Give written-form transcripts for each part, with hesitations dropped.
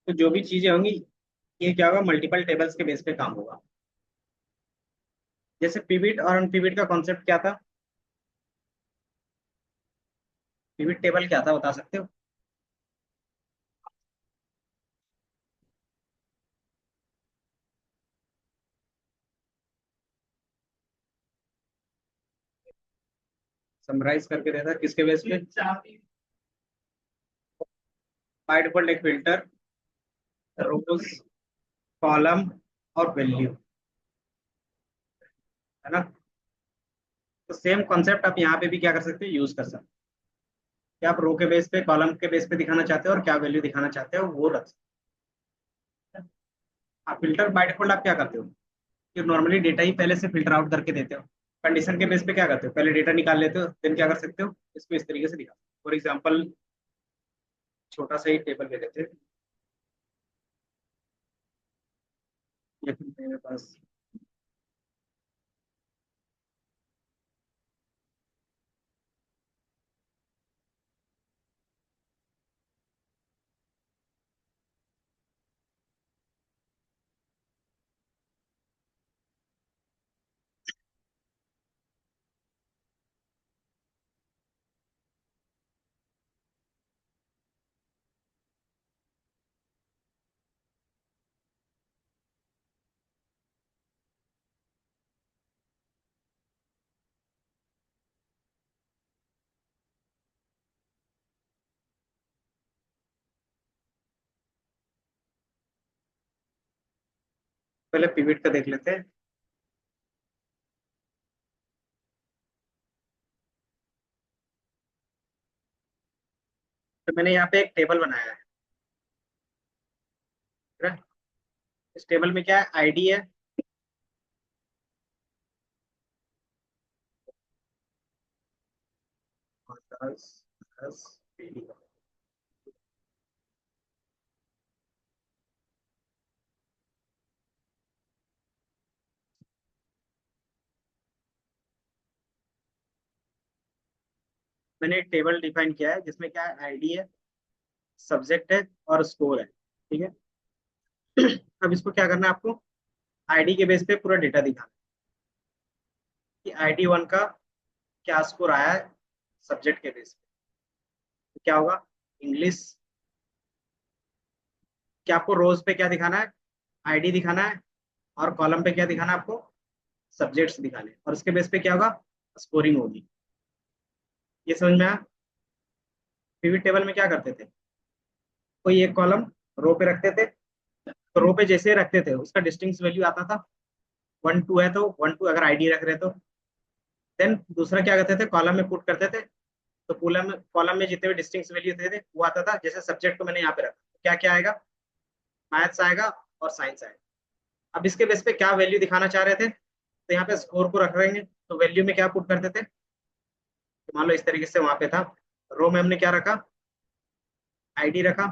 तो जो भी चीजें होंगी, ये क्या होगा, मल्टीपल टेबल्स के बेस पे काम होगा। जैसे पिविट और अनपिविट का कॉन्सेप्ट क्या था? पिविट टेबल क्या था, बता सकते हो? समराइज करके देता है किसके बेस पे? बाय डिफॉल्ट एक फिल्टर, रोज, कॉलम और वैल्यू, है ना? तो सेम कॉन्सेप्ट आप यहाँ पे भी क्या कर सकते हो, यूज कर सकते हो कि आप रो के बेस पे, कॉलम के बेस पे दिखाना चाहते हो और क्या वैल्यू दिखाना चाहते हो वो रख सकते हो। आप फिल्टर बाय डिफॉल्ट आप क्या करते हो कि नॉर्मली डेटा ही पहले से फिल्टर आउट करके देते हो। कंडीशन के बेस पे क्या करते हो, पहले डेटा निकाल लेते हो, देन क्या कर सकते हो, इसको इस तरीके से दिखा। फॉर एग्जाम्पल, छोटा सा ही टेबल ले लेते हैं, ये मेरे पास। पहले पिवट का देख लेते हैं। तो मैंने यहाँ पे एक टेबल बनाया है, ठीक है? इस टेबल में क्या है, आईडी है, 10 10 PD। मैंने एक टेबल डिफाइन किया है जिसमें क्या है, आईडी है, सब्जेक्ट है और स्कोर है, ठीक है? अब इसको क्या करना है आपको, आईडी के बेस पे पूरा डेटा दिखाना कि आईडी 1 का क्या स्कोर आया है सब्जेक्ट के बेस पे। तो क्या होगा, इंग्लिश। क्या आपको रोज पे क्या दिखाना है, आईडी दिखाना है, और कॉलम पे क्या दिखाना है आपको, सब्जेक्ट्स दिखाने हैं। और उसके बेस पे क्या होगा, स्कोरिंग होगी। ये समझ में आया? पिवट टेबल में क्या करते थे, कोई एक कॉलम रो पे रखते थे, तो रो पे जैसे ही रखते थे उसका डिस्टिंक्ट वैल्यू आता था। 1 2 है तो 1 2 अगर आईडी रख रहे तो। देन दूसरा क्या करते थे, कॉलम में पुट करते थे, तो कॉलम में जितने भी डिस्टिंक्ट वैल्यू थे वो आता था। जैसे सब्जेक्ट को मैंने यहाँ पे रखा, क्या क्या आएगा, मैथ्स आएगा और साइंस आएगा। अब इसके बेस पे क्या वैल्यू दिखाना चाह रहे थे, तो यहाँ पे स्कोर को रख रहेंगे, तो वैल्यू में क्या पुट करते थे, तो मान लो इस तरीके से वहां पे था, रो में हमने क्या रखा, आईडी रखा,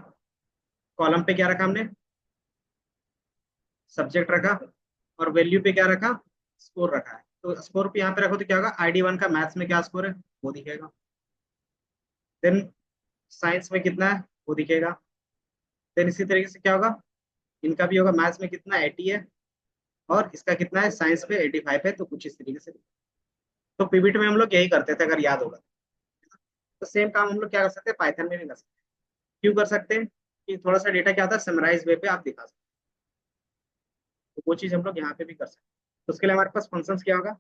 कॉलम पे क्या रखा हमने, सब्जेक्ट रखा, और वैल्यू पे क्या रखा, स्कोर रखा है। तो स्कोर पे यहाँ पे रखो तो क्या होगा, आईडी 1 का मैथ्स में क्या स्कोर है वो दिखेगा। देन साइंस में कितना है वो दिखेगा। देन इसी तरीके से क्या होगा, इनका भी होगा, मैथ्स में कितना 80 है और इसका कितना है, साइंस पे 85 है, तो कुछ इस तरीके से। तो पीवीटी में हम लोग यही करते थे, अगर याद होगा। तो सेम काम हम लोग क्या कर सकते हैं, पाइथन में भी कर सकते हैं। क्यों कर सकते हैं, कि थोड़ा सा डेटा क्या होता है, समराइज वे पे आप दिखा सकते हैं। तो वो चीज हम लोग यहाँ पे भी कर सकते हैं। तो उसके लिए हमारे पास फंक्शंस क्या होगा,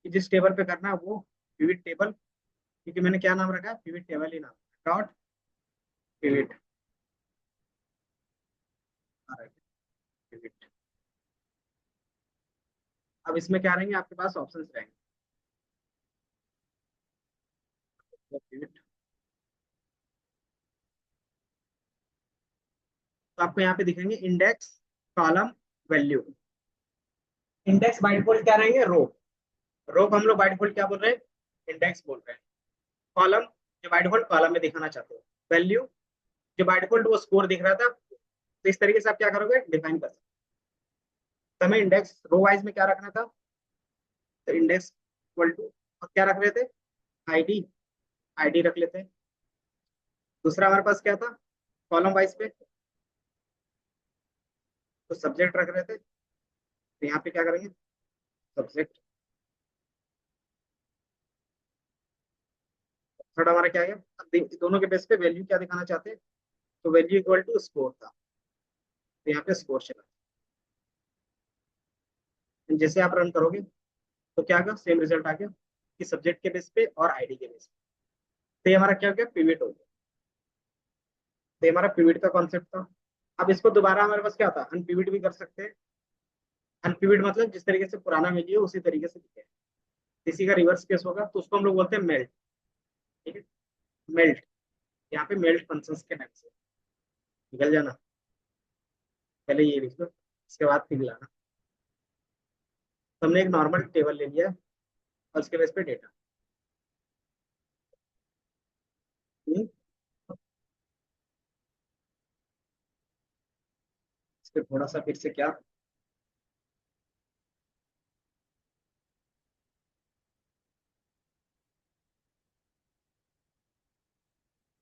कि जिस टेबल पे करना है वो पिविट टेबल, क्योंकि मैंने क्या नाम रखा है, पिविट टेबल ही नाम, डॉट पिविट। पिविट। अब इसमें क्या रहेंगे आपके पास, ऑप्शंस रहेंगे। पिविट, तो आपको यहाँ पे दिखेंगे index, column, value. Index by default क्या रहेंगे, रो को हम लोग बाय डिफॉल्ट क्या बोल रहे हैं, इंडेक्स बोल रहे हैं। कॉलम, जो बाय डिफॉल्ट कॉलम में दिखाना चाहते हो। वैल्यू, जो बाय डिफॉल्ट वो स्कोर दिख रहा था। तो इस तरीके से आप क्या करोगे, डिफाइन कर सकते हो। तो हमें इंडेक्स रो वाइज में क्या रखना था, तो इंडेक्स इक्वल टू, और क्या रख रहे थे, आईडी, आईडी रख लेते हैं। दूसरा हमारे पास क्या था, कॉलम वाइज पे, तो सब्जेक्ट रख रहे थे, तो यहाँ पे क्या करेंगे, सब्जेक्ट। थर्ड हमारा क्या है, अब दोनों के बेस पे वैल्यू क्या दिखाना चाहते हैं, तो वैल्यू इक्वल टू स्कोर था, तो यहाँ पे स्कोर चला। जैसे आप रन करोगे तो क्या होगा, सेम रिजल्ट आ गया कि सब्जेक्ट के बेस पे और आईडी के बेस पे। तो ये हमारा क्या हो गया, पिविट हो गया। तो ये हमारा पिविट का कॉन्सेप्ट था। अब इसको दोबारा हमारे पास क्या था, अनपिविट भी कर सकते हैं। अनपिविट मतलब जिस तरीके से पुराना वैल्यू है उसी तरीके से दिखे। किसी का रिवर्स केस होगा तो उसको हम लोग बोलते हैं मेल्ट। ठीक है, मेल्ट। यहाँ पे मेल्ट फंक्शंस के नाम से निकल जाना, पहले ये लिख लो, इसके बाद फिर लाना। तो हमने एक नॉर्मल टेबल ले लिया और उसके बेस पे डेटा। इस पे थोड़ा सा फिर से क्या,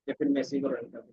या फिर मैं इसी को रन कर दूं।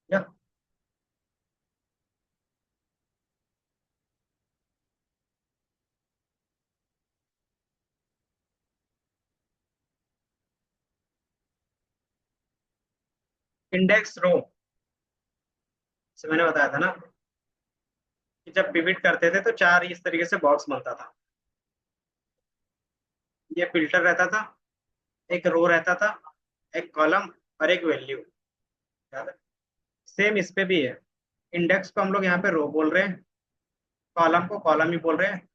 या इंडेक्स रो से मैंने बताया था ना, कि जब पिविट करते थे तो चार इस तरीके से बॉक्स बनता था। ये फिल्टर रहता था, एक रो रहता था, एक कॉलम और एक वैल्यू। याद है? सेम इस पे भी है। इंडेक्स को हम लोग यहाँ पे रो बोल रहे हैं, कॉलम को कॉलम ही बोल रहे हैं,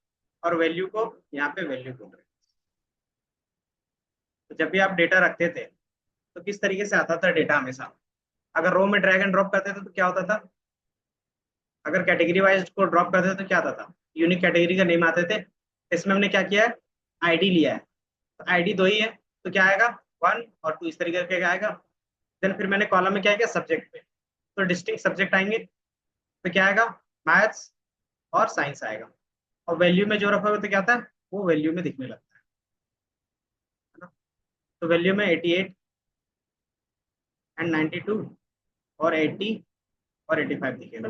और वैल्यू को यहाँ पे वैल्यू बोल रहे हैं। तो जब भी आप डेटा रखते थे तो किस तरीके से आता था डेटा हमेशा? अगर रो में ड्रैग एंड ड्रॉप करते थे तो क्या होता था? अगर कैटेगरी वाइज को ड्रॉप करते थे तो क्या आता था? यूनिक कैटेगरी का नेम आते थे। इसमें हमने क्या किया है? आईडी लिया है। तो आईडी दो ही है, तो क्या आएगा? 1 और 2 इस तरीके का आएगा। देन फिर मैंने कॉलम में क्या किया? सब्जेक्ट पे। तो डिस्टिंक्ट सब्जेक्ट आएंगे, तो क्या आएगा? मैथ्स और साइंस आएगा। और वैल्यू में जो रखा हुआ तो क्या आता है? वो वैल्यू में दिखने लगता है ना? तो वैल्यू में 88 एंड 92 और 80 और 85 दिखेगा।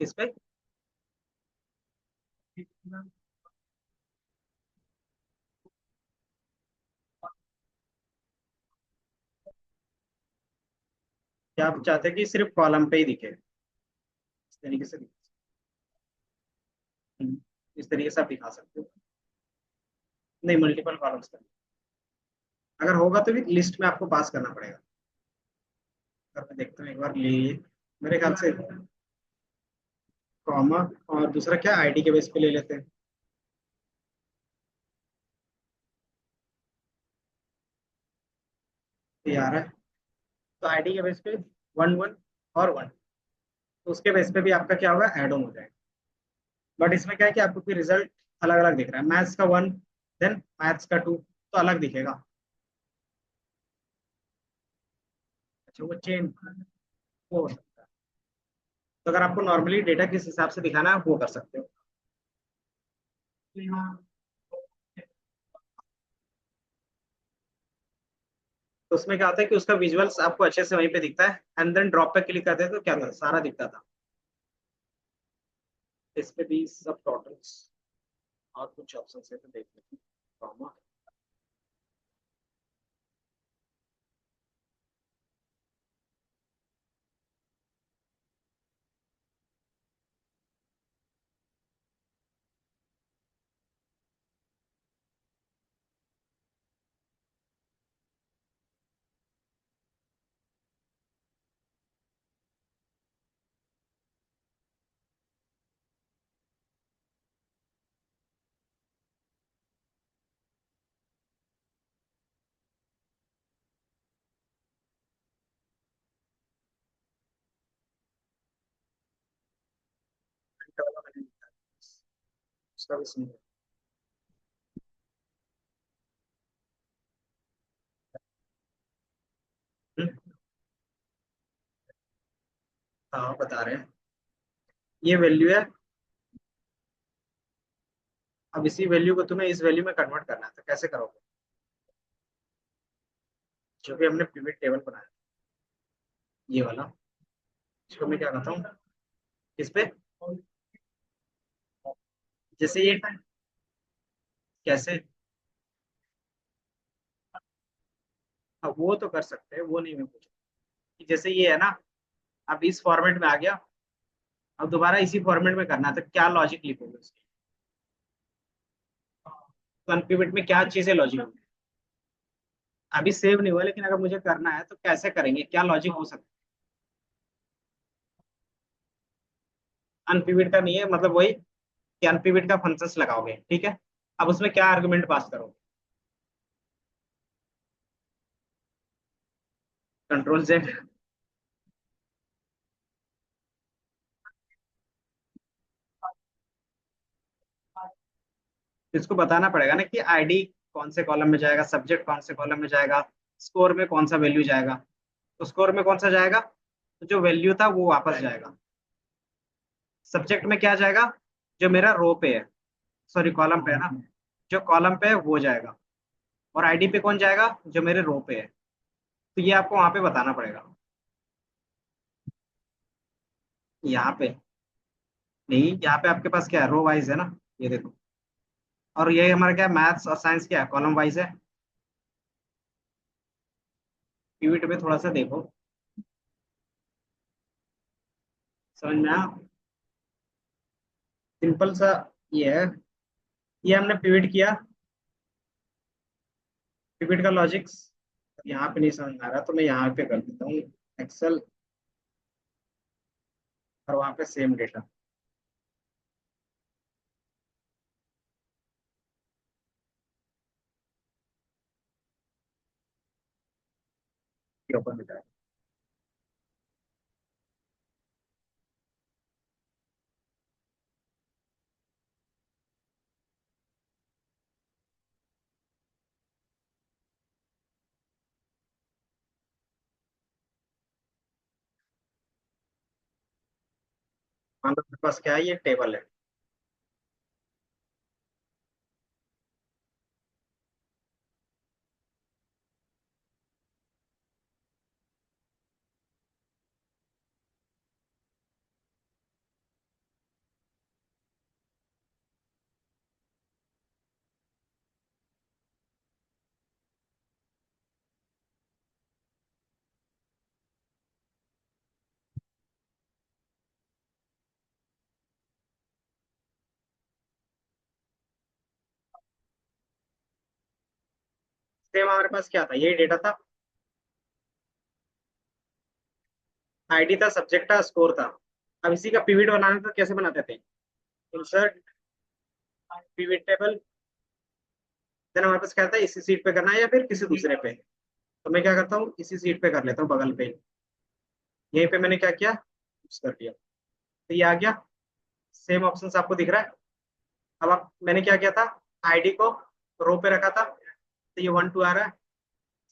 इस पे क्या आप चाहते हैं कि सिर्फ कॉलम पे ही दिखे? इस तरीके से इस तरीके से आप दिखा सकते हो। नहीं, मल्टीपल कॉलम्स का। अगर होगा तो भी लिस्ट में आपको पास करना पड़ेगा। अगर मैं देखता हूँ एक बार ले, मेरे ख्याल से कॉमा और दूसरा क्या आईडी के बेस पे ले लेते हैं। ये आ रहा है। तो आईडी के बेस पे 1 1 और 1, तो उसके बेस पे भी आपका क्या होगा? ऐड ऑन हो जाएगा। बट इसमें क्या है कि आपको फिर रिजल्ट अलग अलग दिख रहा है। मैथ्स का 1, देन मैथ्स का 2, तो अलग दिखेगा। अच्छा, वो चेन वो हो सकता है। तो अगर आपको नॉर्मली डेटा किस हिसाब से दिखाना है आप वो कर सकते हो। तो उसमें क्या होता है कि उसका विजुअल्स आपको अच्छे से वहीं पे दिखता है, एंड देन ड्रॉप पे क्लिक करते हैं तो क्या था? सारा दिखता था। इस पे भी सब टोटल्स और कुछ ऑप्शन है तो देख लेते हैं। कॉमा, घंटा वाला मैंने लिखा है, उसका भी सुनिए। हम्म, हाँ बता रहे हैं। ये वैल्यू है। अब इसी वैल्यू को तुम्हें इस वैल्यू में कन्वर्ट करना है, तो कैसे करोगे? जो भी हमने पिवट टेबल बनाया, ये वाला, इसको मैं क्या कहता हूँ? इस पे जैसे ये कैसे? हाँ, वो तो कर सकते हैं, वो नहीं मैं पूछ कि जैसे ये है ना, अब इस फॉर्मेट में आ गया, अब दोबारा इसी फॉर्मेट में करना है तो क्या लॉजिक लिखोगे उसकी? तो अनपिवट में क्या चीजें लॉजिक होंगी? अभी सेव नहीं हुआ, लेकिन अगर मुझे करना है तो कैसे करेंगे? क्या लॉजिक हो सकता है? अनपिवट का नहीं है, मतलब वही कि अनपिवट का फंक्शंस लगाओगे, ठीक है। अब उसमें क्या आर्गुमेंट पास करोगे? Control Z। इसको बताना पड़ेगा ना कि आईडी कौन से कॉलम में जाएगा, सब्जेक्ट कौन से कॉलम में जाएगा, स्कोर में कौन सा वैल्यू जाएगा। तो स्कोर में कौन सा जाएगा? तो जो वैल्यू था वो वापस जाएगा। सब्जेक्ट में क्या जाएगा? जो मेरा रो पे है, सॉरी कॉलम पे है ना, जो कॉलम पे है वो जाएगा। और आईडी पे कौन जाएगा? जो मेरे रो पे है। तो ये आपको वहां पे बताना पड़ेगा। यहाँ पे नहीं, यहाँ पे आपके पास क्या है? रो वाइज है ना, ये देखो। और ये हमारा क्या है? मैथ्स और साइंस क्या है? कॉलम वाइज है। पीवीटी में थोड़ा सा देखो। समझ में आया? सिंपल सा ये है। ये हमने पिवट किया। पिवट का लॉजिक्स यहाँ पे नहीं समझ में आ रहा तो मैं यहाँ पे कर देता हूँ। एक्सेल और वहाँ पे सेम डेटा के ऊपर मिला मान लो मेरे पास क्या है, ये टेबल है। सेम हमारे पास क्या था, यही डेटा था। आईडी था, सब्जेक्ट था, स्कोर था। अब इसी का पिवट बनाना था, कैसे बनाते थे? Insert pivot table. देन हमारे पास क्या था, इसी सीट पे करना है या फिर किसी दूसरे पे? तो मैं क्या करता हूँ, इसी सीट पे कर लेता हूँ, बगल पे। यहीं पे मैंने क्या किया, यूज कर दिया। तो ये आ गया। सेम ऑप्शन आपको दिख रहा है। अब आप, मैंने क्या किया था, आईडी को रो पे रखा था, तो ये 1 2 आ रहा है।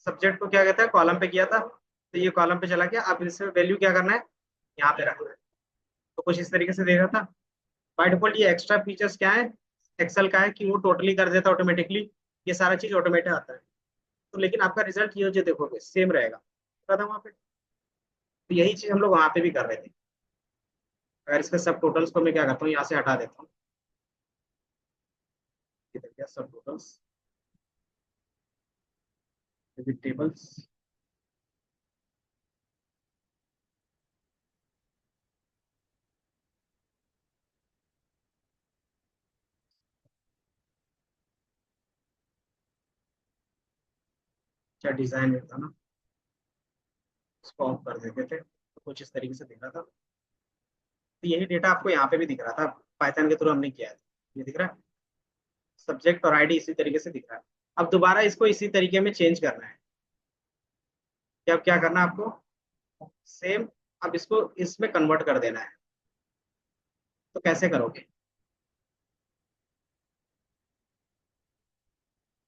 सब्जेक्ट को क्या कहता है, कॉलम पे किया था, तो ये कॉलम पे चला गया। अब इसमें वैल्यू क्या करना है, यहाँ पे रखना है। तो कुछ इस तरीके से दे रहा था। बाय डिफॉल्ट ये एक्स्ट्रा फीचर्स क्या है एक्सेल का, है कि वो टोटली कर देता है ऑटोमेटिकली। ये सारा चीज ऑटोमेटेड आता है। तो लेकिन आपका रिजल्ट ये जो देखोगे सेम रहेगा, पता वहाँ पे। तो यही चीज हम लोग वहाँ पे भी कर रहे थे। अगर इसके सब टोटल्स को मैं क्या करता हूँ, यहाँ से हटा देता हूँ। इधर क्या सब टोटल्स, टेबल्स। क्या डिजाइन रहता ना, उसको ऑफ कर देते थे तो कुछ इस तरीके से दिख रहा था। तो यही डेटा आपको यहाँ पे भी दिख रहा था, पाइथन के थ्रू हमने किया है। ये दिख रहा है, सब्जेक्ट और आईडी इसी तरीके से दिख रहा है। अब दोबारा इसको इसी तरीके में चेंज करना है। कि अब क्या करना है आपको, सेम। अब इसको इसमें कन्वर्ट कर देना है। तो कैसे करोगे?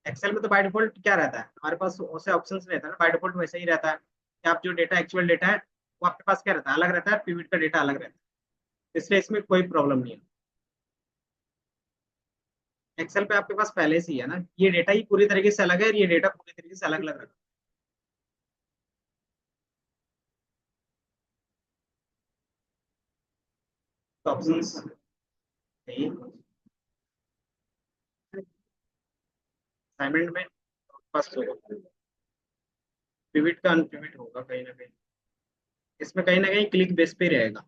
एक्सेल में तो बाय डिफॉल्ट क्या रहता है, हमारे पास वैसे ऑप्शंस रहता है ना, बाय डिफॉल्ट वैसे ही रहता है कि आप जो डेटा, एक्चुअल डेटा है, वो आपके पास क्या रहता है, अलग रहता है। पिवट का डेटा अलग रहता है, इसलिए इसमें कोई प्रॉब्लम नहीं है। एक्सेल पे आपके पास पहले से ही है ना, ये डेटा ही पूरी तरीके से अलग है और ये डेटा पूरी तरीके से अलग अलग है। ऑप्शंस नहीं, असाइनमेंट में फर्स्ट होगा, पिवट का अनपिवट होगा कहीं ना कहीं। इसमें कहीं ना कहीं क्लिक बेस पे ही रहेगा।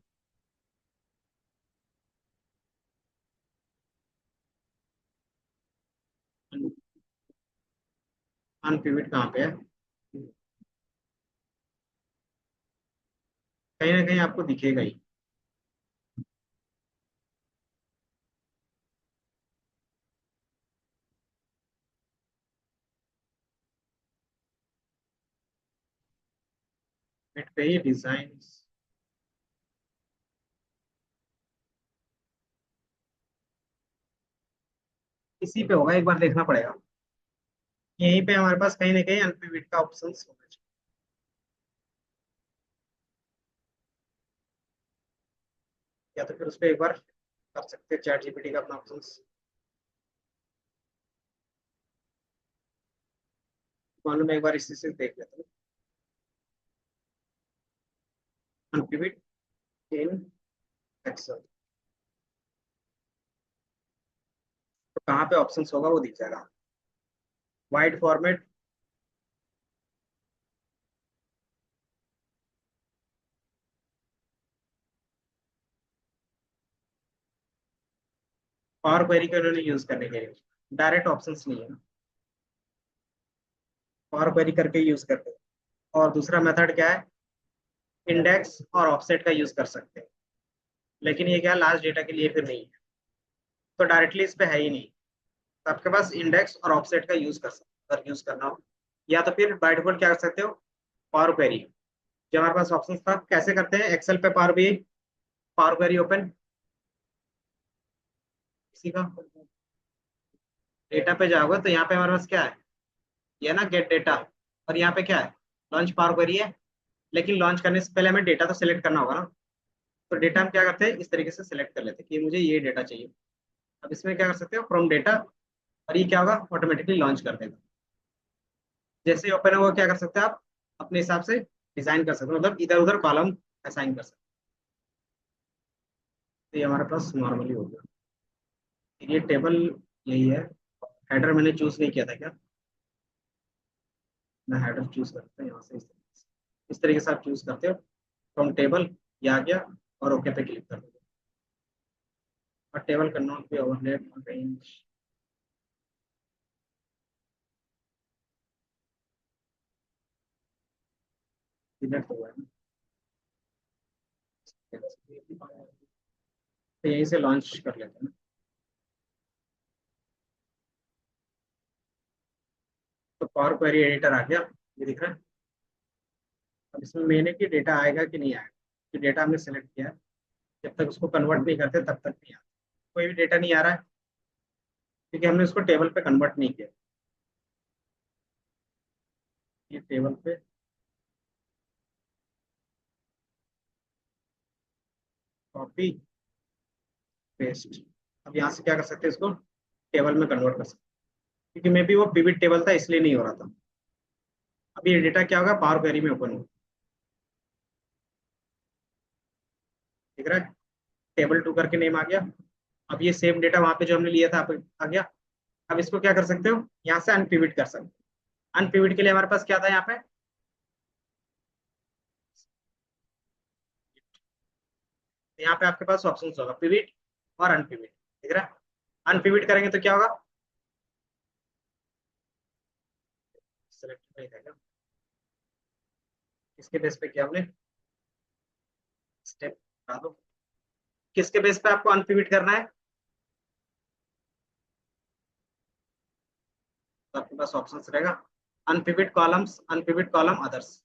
अनपिवट कहाँ पे है? कहीं ना कहीं आपको दिखेगा ही। मिड पे ही डिजाइन, इसी पे होगा, एक बार देखना पड़ेगा। यहीं पे हमारे पास कहीं ना कहीं अनपिवट का ऑप्शन होना चाहिए। या तो फिर उस पर एक बार कर सकते हैं, चैट जीपीटी का अपना ऑप्शन। मालूम, एक बार इसी से देख लेते हैं। अनपिवट इन एक्सेल, तो कहाँ पे ऑप्शन होगा वो दिख जाएगा। वाइड फॉर्मेट, पावर क्वेरी को इन्होंने यूज करने के लिए डायरेक्ट ऑप्शंस नहीं है, पावर क्वेरी करके यूज करते हैं। और दूसरा मेथड क्या है, इंडेक्स और ऑफसेट का यूज कर सकते हैं, लेकिन ये क्या लास्ट डेटा के लिए फिर नहीं है, तो डायरेक्टली इस पे है ही नहीं। तो आपके पास इंडेक्स और ऑफसेट का यूज कर सकते, अगर यूज करना हो, या तो फिर बाय डिफॉल्ट क्या कर सकते हो, पावर क्वेरी। जो हमारे पास ऑप्शन था, कैसे करते हैं, एक्सेल पे पावर भी, पावर क्वेरी ओपन, इसी का डेटा पे जाओगे तो यहाँ पे हमारे पास क्या है, ये ना गेट डेटा, और यहाँ पे क्या है, लॉन्च पावर क्वेरी है। लेकिन लॉन्च करने से पहले हमें डेटा तो सिलेक्ट करना होगा ना, तो डेटा हम क्या करते हैं, इस तरीके से सिलेक्ट कर लेते हैं कि मुझे ये डेटा चाहिए। अब इसमें क्या कर सकते हो, फ्रॉम डेटा, और ये क्या होगा, ऑटोमेटिकली लॉन्च कर देगा। जैसे ही ओपन होगा क्या कर सकते हैं आप, अपने हिसाब से डिजाइन कर सकते हो, मतलब इधर उधर कॉलम असाइन कर सकते हो। तो ये हमारे पास नॉर्मली हो गया। ये टेबल यही है। हेडर मैंने चूज नहीं किया था क्या, मैं हेडर चूज करता हूँ यहाँ से, इस तरीके से आप चूज करते हो, फ्रॉम टेबल, ये आ गया, और ओके पे क्लिक कर दो। और टेबल कैन नॉट बी ओवरलेड और रेंज, सिलेक्ट हुआ है ना, तो यहीं से लॉन्च कर लेते हैं ना। तो पावर क्वेरी एडिटर आ गया, ये दिख रहा है। अब इसमें मेन है कि डेटा आएगा कि नहीं आएगा, कि डेटा हमने सेलेक्ट किया है, जब तक उसको कन्वर्ट नहीं करते तब तक नहीं आता, कोई भी डेटा नहीं आ रहा है, क्योंकि हमने उसको टेबल पे कन्वर्ट नहीं किया। ये टेबल पे कॉपी पेस्ट, अब यहाँ से क्या कर सकते हैं, इसको टेबल में कन्वर्ट कर सकते हैं, क्योंकि मे बी वो पिवट टेबल था इसलिए नहीं हो रहा था। अब ये डेटा क्या होगा, पावर क्वेरी में ओपन होगा, दिख रहा है, टेबल टू करके नेम आ गया। अब ये सेम डेटा वहां पे जो हमने लिया था आ गया। अब इसको क्या कर सकते हो, यहाँ से अनपिविट कर सकते हो। अनपिविट के लिए हमारे पास क्या था यहाँ पे, यहाँ पे आपके पास ऑप्शन होगा, पिविट और अनपिविट, ठीक है। अनपिविट करेंगे तो क्या होगा, सिलेक्ट नहीं करेगा, किसके बेस पे किया हमने, स्टेप बता दो, किसके बेस पे आपको अनपिविट करना है। तो आपके पास ऑप्शन रहेगा, अनपिविट कॉलम्स, अनपिविट कॉलम अदर्स,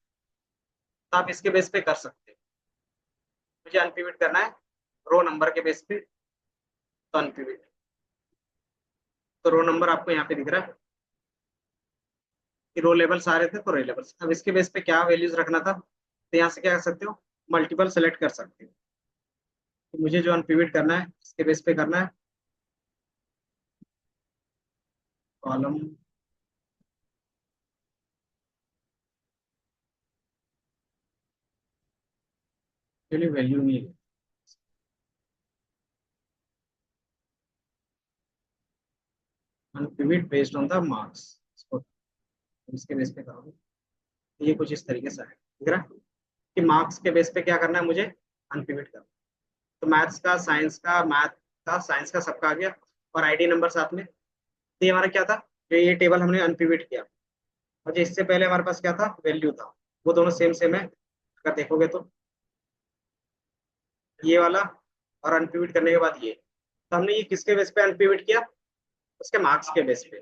तो आप इसके बेस पे कर सकते हैं। मुझे अनपिविट करना है रो नंबर के बेस पे, तो अनपिविट, तो रो नंबर आपको यहाँ पे दिख रहा है कि रो लेवल सारे थे तो रो लेवल्स। अब इसके बेस पे क्या वैल्यूज रखना था, तो यहाँ से क्या कर सकते हो, मल्टीपल सेलेक्ट कर सकते हो। तो मुझे जो अनपिविट करना है इसके बेस पे करना है, कॉलम के लिए वैल्यू नहीं है, अनपिविट बेस्ड ऑन द मार्क्स, इसको इसके बेस पे करोगे तो ये कुछ इस तरीके से है, ठीक है, कि मार्क्स के बेस पे क्या करना है मुझे, अनपिविट करना। तो मैथ्स का, साइंस का, मैथ का, साइंस का सबका आ गया, और आईडी नंबर साथ में। तो ये हमारा क्या था, जो ये टेबल हमने अनपिविट किया, और जो इससे पहले हमारे पास क्या था, वैल्यू था, वो दोनों सेम सेम है अगर देखोगे तो, ये वाला और अनपिविट करने के बाद ये। तो हमने ये किसके बेस पे अनपिविट किया, उसके मार्क्स के बेस पे।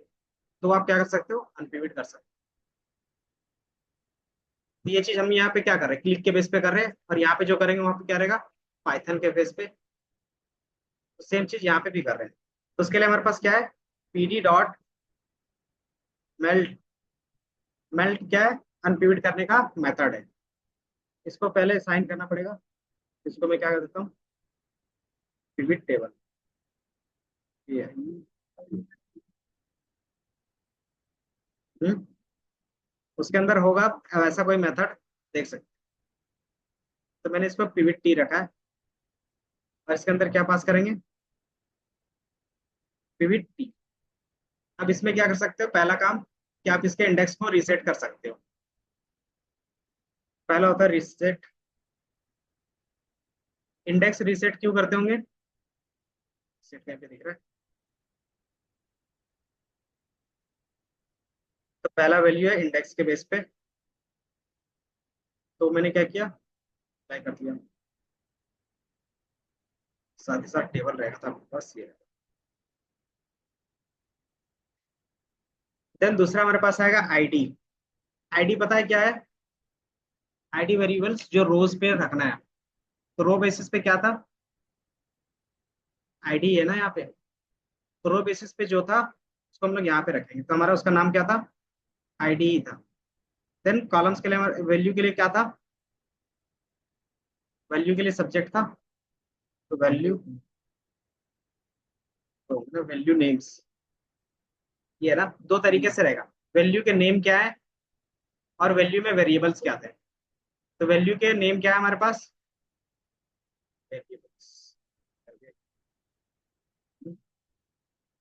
तो आप क्या कर सकते हो, अनपिविट कर सकते हो। तो ये चीज हम यहाँ पे क्या कर रहे हैं, क्लिक के बेस पे कर रहे हैं, और यहाँ पे जो करेंगे वहां पे क्या रहेगा, पाइथन के बेस पे। तो सेम चीज यहाँ पे भी कर रहे हैं। तो उसके लिए हमारे पास क्या है, पीडी डॉट मेल्ट, मेल्ट क्या है, अनपिविट करने का मेथड है। इसको पहले साइन करना पड़ेगा, इसको मैं क्या कर देता हूँ, पिविट टेबल, ये है। हम्म, उसके अंदर होगा ऐसा कोई मेथड, देख सकते हैं। तो मैंने इसको पिविट टी रखा है, और इसके अंदर क्या पास करेंगे, पिविट टी। अब इसमें क्या कर सकते हो, पहला काम कि आप इसके इंडेक्स को रीसेट कर सकते हो। पहला होता है रीसेट, इंडेक्स रीसेट क्यों करते होंगे, सेट करके दिख रहा है, पहला वैल्यू है इंडेक्स के बेस पे, तो मैंने क्या किया, अप्लाई कर दिया, साथ ही साथ टेबल रहेगा था बस ये। देन दूसरा हमारे पास आएगा आईडी। आईडी पता है क्या है? आईडी वेरिएबल्स जो रोज पे रखना है। तो रो बेसिस पे क्या था, आईडी है ना यहाँ पे, तो रो बेसिस पे जो था उसको हम लोग यहाँ पे रखेंगे, तो हमारा उसका नाम क्या था, आईडी ही था। देन कॉलम्स के लिए वैल्यू के लिए क्या था, वैल्यू के लिए सब्जेक्ट था, तो वैल्यू, तो वैल्यू नेम्स, ये है ना, दो तरीके से रहेगा। वैल्यू के नेम क्या है और वैल्यू में वेरिएबल्स क्या थे। तो वैल्यू के नेम क्या है हमारे पास, वेरिएबल्स,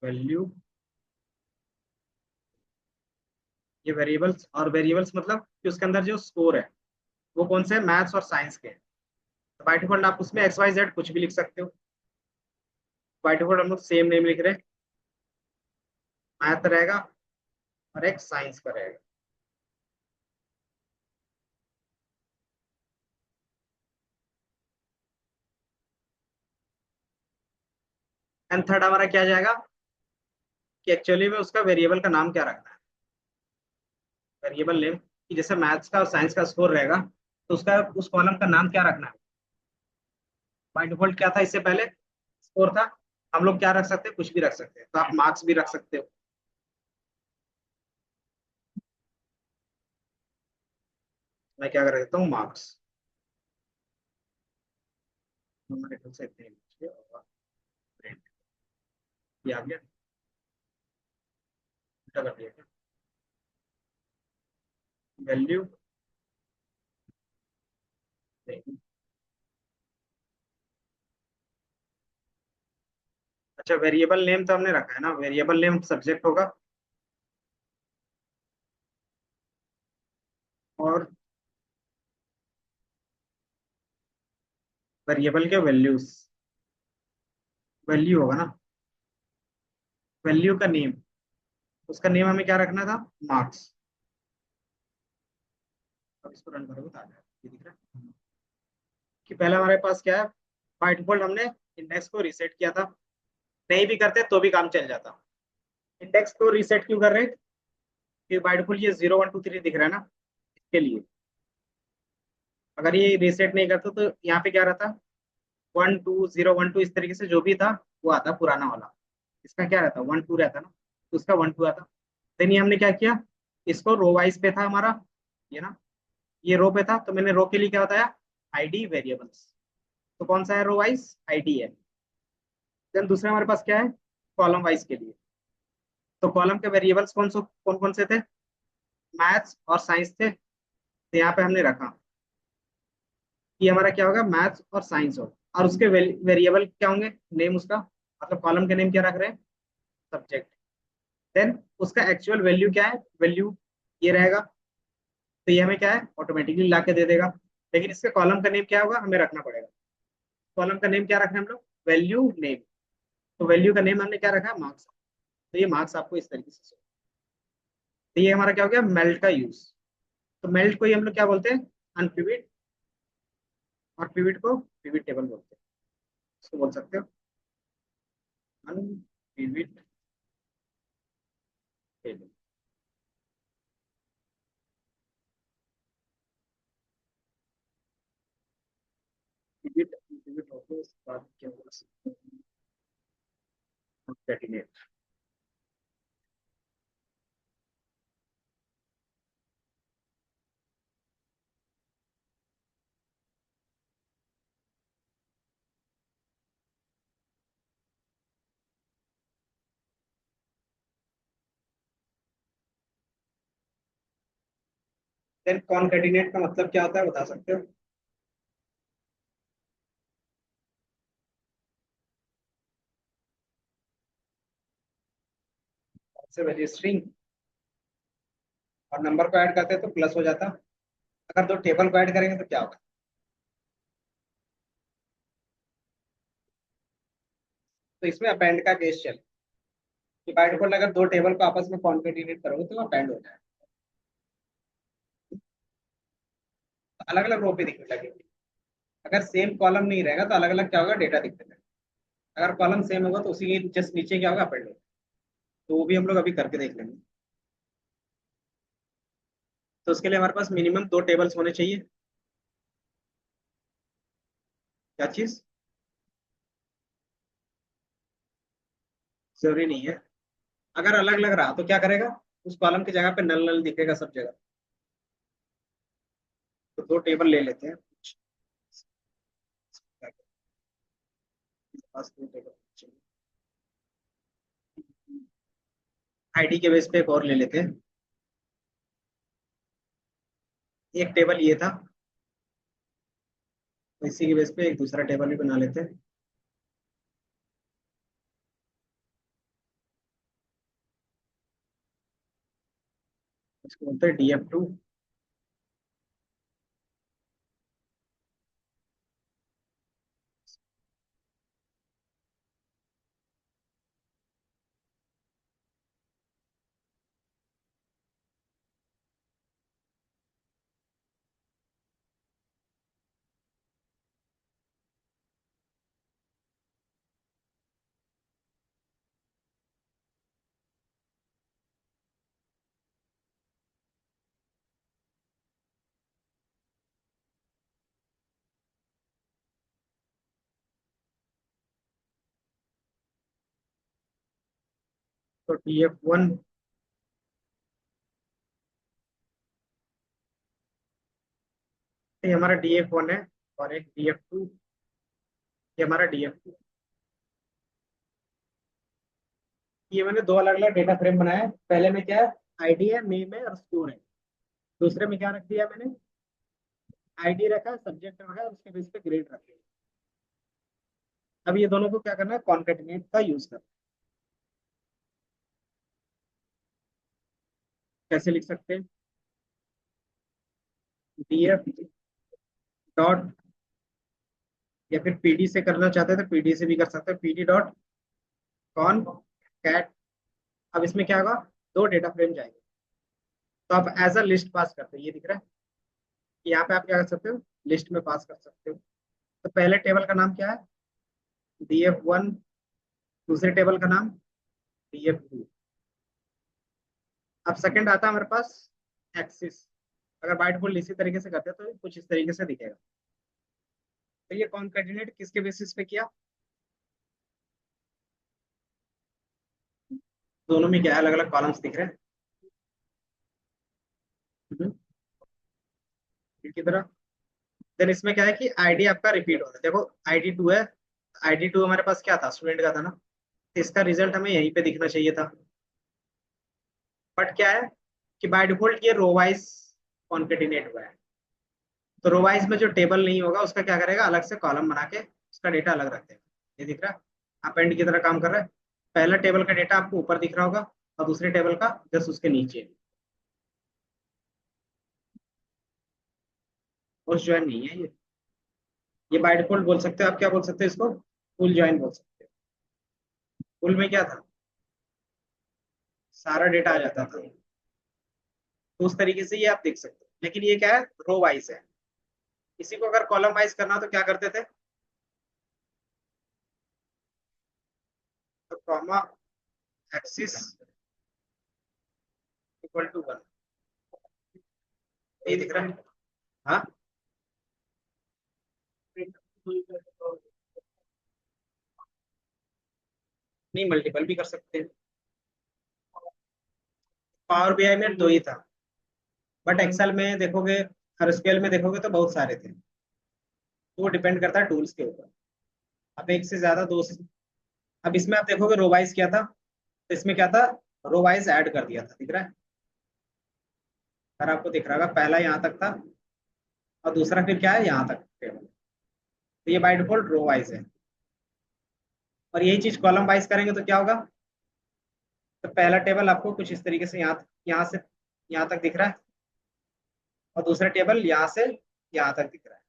वैल्यू, ये वेरिएबल्स, और वेरिएबल्स मतलब कि उसके अंदर जो स्कोर है वो कौन से, मैथ्स और साइंस के हैं। तो बाय डिफॉल्ट आप उसमें एक्स वाई जेड कुछ भी लिख सकते हो। बाय डिफॉल्ट हम लोग सेम नेम लिख रहे हैं, मैथ रहेगा और एक साइंस का रहेगा। एंड थर्ड हमारा क्या जाएगा कि एक्चुअली में उसका वेरिएबल का नाम क्या रखना है, वेरिएबल नेम, कि जैसे मैथ्स का और साइंस का स्कोर रहेगा तो उसका उस कॉलम का नाम क्या रखना है। बाय डिफॉल्ट क्या था इससे पहले, स्कोर था। हम लोग क्या रख सकते हैं, कुछ भी रख सकते हैं, तो आप मार्क्स भी रख सकते हो। मैं क्या कर देता हूँ, मार्क्स, हमारे ख्याल से इतने ही बचे, और print, ये आ गया, उल्टा कर दिया क्या, वैल्यू, अच्छा वेरिएबल नेम तो हमने रखा है ना, वेरिएबल नेम सब्जेक्ट होगा, और वेरिएबल के वैल्यूज, वैल्यू होगा ना, वैल्यू का नेम, उसका नेम हमें क्या रखना था, मार्क्स। अब इसको रन करोगे तो आ जाएगा, ये दिख रहा है कि पहले हमारे पास क्या है, बाय डिफॉल्ट हमने इंडेक्स को रीसेट किया था, नहीं भी करते तो भी काम चल जाता। इंडेक्स को रीसेट क्यों कर रहे हैं, कि बाय डिफॉल्ट ये 0 1 2 3 दिख रहा है ना, इसके लिए। अगर ये रीसेट नहीं करते तो यहाँ पे क्या रहता, 1 2 0 1 2, इस तरीके से जो भी था वो आता पुराना वाला। इसका क्या रहता, 1 2 रहता ना, तो उसका 1 2 आता। देन ये हमने क्या किया, इसको रो वाइज पे था हमारा, ये ना, ये रो पे था, तो मैंने रो के लिए क्या बताया, आईडी वेरिएबल्स। तो कौन सा है, रो वाइज आईडी है। देन दूसरा हमारे पास क्या है, कॉलम वाइज के लिए। तो कॉलम के वेरिएबल्स कौन कौन से थे, मैथ्स और साइंस थे, तो यहाँ पे हमने रखा कि हमारा क्या होगा, मैथ्स और साइंस होगा, और उसके वेरिएबल क्या होंगे, नेम उसका, मतलब कॉलम के नेम क्या रख रहे हैं, सब्जेक्ट। देन उसका एक्चुअल वैल्यू क्या है, वैल्यू ये रहेगा, तो ये हमें क्या है, ऑटोमेटिकली ला के दे देगा। लेकिन इसके कॉलम का नेम क्या होगा, हमें रखना पड़ेगा। कॉलम का नेम क्या रखना है हम लोग, वैल्यू नेम। तो वैल्यू का नेम हमने क्या रखा है, मार्क्स। तो ये मार्क्स आपको इस तरीके से, तो ये हमारा क्या हो गया, मेल्ट का यूज। तो मेल्ट को ही हम लोग क्या बोलते हैं, अनपिविट, और पिविट को पिविट टेबल बोलते हैं, इसको बोल सकते हो अनपिविट टेबल। पिविट पिविट होते उसके बाद क्या बोल सकते हैं, concatenate। देन कॉन्केटिनेट का मतलब क्या होता है, बता सकते हो। से वैल्यू स्ट्रिंग, और नंबर को ऐड करते हैं तो प्लस हो जाता। अगर दो टेबल को ऐड करेंगे तो क्या होगा, तो इसमें अपेंड का केस चले, कि बाय डिफॉल्ट अगर दो टेबल को आपस में कॉन्केटिनेट करोगे तो अपेंड हो जाएगा। तो अलग अलग रो पे दिखने लगेंगे। अगर सेम कॉलम नहीं रहेगा तो अलग अलग क्या होगा, डेटा दिखने लगेगा। अगर कॉलम सेम होगा तो उसी के जस्ट नीचे क्या होगा, अपेंड होगा। तो वो भी हम लोग अभी करके देख लेंगे। तो उसके लिए हमारे पास मिनिमम 2 टेबल्स होने चाहिए। क्या चीज? जरूरी नहीं है। अगर अलग अलग रहा तो क्या करेगा, उस कॉलम की जगह पे नल नल दिखेगा सब जगह। तो 2 टेबल ले लेते हैं। पास 2 टेबल चाहिए। आईडी के बेस पे एक और ले लेते हैं। एक टेबल ये था, तो इसी के बेस पे एक दूसरा टेबल भी बना लेते हैं। इसको बोलते हैं DF2। तो DF1, ये हमारा DF1 है। और एक DF2, ये हमारा DF2। ये मैंने 2 अलग अलग डेटा फ्रेम बनाए हैं। पहले में क्या है, आईडी है, नेम है और स्कोर है। दूसरे में क्या रख दिया मैंने, आईडी रखा, सब्जेक्ट रखा है, उसके बेस पे ग्रेड रख दिया। अब ये दोनों को क्या करना है, कॉन्केटिनेट का यूज करना है। कैसे लिख सकते हैं, DF डॉट, या फिर PD से करना चाहते हैं तो PD से भी कर सकते हैं, PD डॉट कॉन कैट। अब इसमें क्या होगा, 2 डेटा फ्रेम जाएंगे। तो आप एज अ लिस्ट पास करते हैं, ये दिख रहा है। यहाँ पे आप क्या कर सकते हो, लिस्ट में पास कर सकते हो। तो पहले टेबल का नाम क्या है, DF1। दूसरे टेबल का नाम DF2। अब सेकंड आता है हमारे पास एक्सिस। अगर बाइट फोल्ड इसी तरीके से करते हैं तो कुछ इस तरीके से दिखेगा। तो ये कॉन्केटिनेट किसके बेसिस पे किया, दोनों में क्या अलग अलग कॉलम्स दिख रहे हैं। की तरह। देन इसमें क्या है कि आईडी आपका रिपीट हो रहा है, देखो ID2 है। ID2 हमारे पास क्या था, स्टूडेंट का था ना। तो इसका रिजल्ट हमें यहीं पे दिखना चाहिए था। बट क्या है कि बाय डिफॉल्ट ये रो वाइज कॉन्केटिनेट हुआ है। तो रो वाइज में जो टेबल नहीं होगा उसका क्या करेगा, अलग से कॉलम बना के उसका डेटा अलग रख देगा। ये दिख रहा है, अपेंड की तरह काम कर रहा है। पहला टेबल का डेटा आपको ऊपर दिख रहा होगा और दूसरे टेबल का जस्ट उसके नीचे। और ज्वाइन नहीं है ये बाय डिफॉल्ट बोल सकते हो आप, क्या बोल सकते हो इसको, फुल ज्वाइन बोल सकते हो। फुल में क्या था, सारा डेटा आ जाता था। तो उस तरीके से ये आप देख सकते हो, लेकिन ये क्या है, रो वाइज है। इसी को अगर कॉलम वाइज करना तो क्या करते थे, तो कॉमा एक्सिस इक्वल टू 1। ये दिख रहा है। हाँ, नहीं मल्टीपल भी कर सकते हैं। पावर BI में 2 ही था, बट एक्सेल में देखोगे और स्केल में देखोगे तो बहुत सारे थे। तो वो डिपेंड करता है टूल्स के ऊपर। अब एक से ज्यादा, दो से। अब इसमें आप देखोगे रो वाइज क्या था, तो इसमें क्या था, रो वाइज ऐड कर दिया था, दिख रहा है। अगर आपको दिख रहा होगा, पहला यहाँ तक था और दूसरा फिर क्या है, यहाँ तक टेबल। तो ये बाय डिफॉल्ट रो वाइज है। और यही चीज कॉलम वाइज करेंगे तो क्या होगा, तो पहला टेबल आपको कुछ इस तरीके से यहाँ से यहाँ तक दिख रहा है। और दूसरा टेबल यहाँ से यहाँ तक दिख रहा है।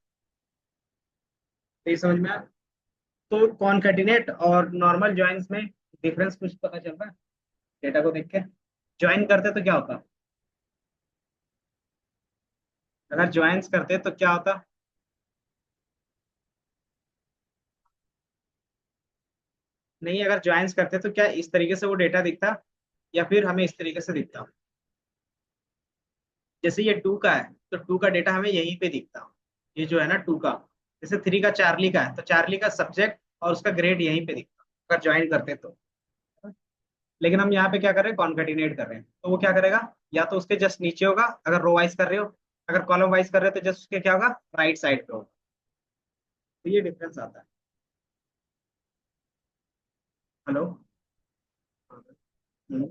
तो ये समझ में आया। तो कॉनकैटिनेट और नॉर्मल ज्वाइंस में डिफरेंस कुछ पता चल रहा है डेटा को देख के। ज्वाइन करते तो क्या होता, अगर ज्वाइंस करते तो क्या होता? नहीं, अगर ज्वाइंस करते तो क्या इस तरीके से वो डेटा दिखता, या फिर हमें इस तरीके से दिखता? जैसे ये टू का है, तो टू का डेटा हमें यहीं पे दिखता। ये जो है ना टू का, जैसे थ्री का चार्ली का है, तो चार्ली का सब्जेक्ट और उसका ग्रेड यहीं पे दिखता अगर ज्वाइन करते तो। लेकिन हम यहाँ पे क्या कर रहे हैं, कॉन्केटिनेट कर रहे हैं, तो वो क्या करेगा, या तो उसके जस्ट नीचे होगा अगर रो वाइज कर रहे हो, अगर कॉलम वाइज कर रहे हो तो जस्ट उसके क्या होगा, राइट साइड पे होगा। तो ये डिफरेंस आता है। हेलो। हम्म,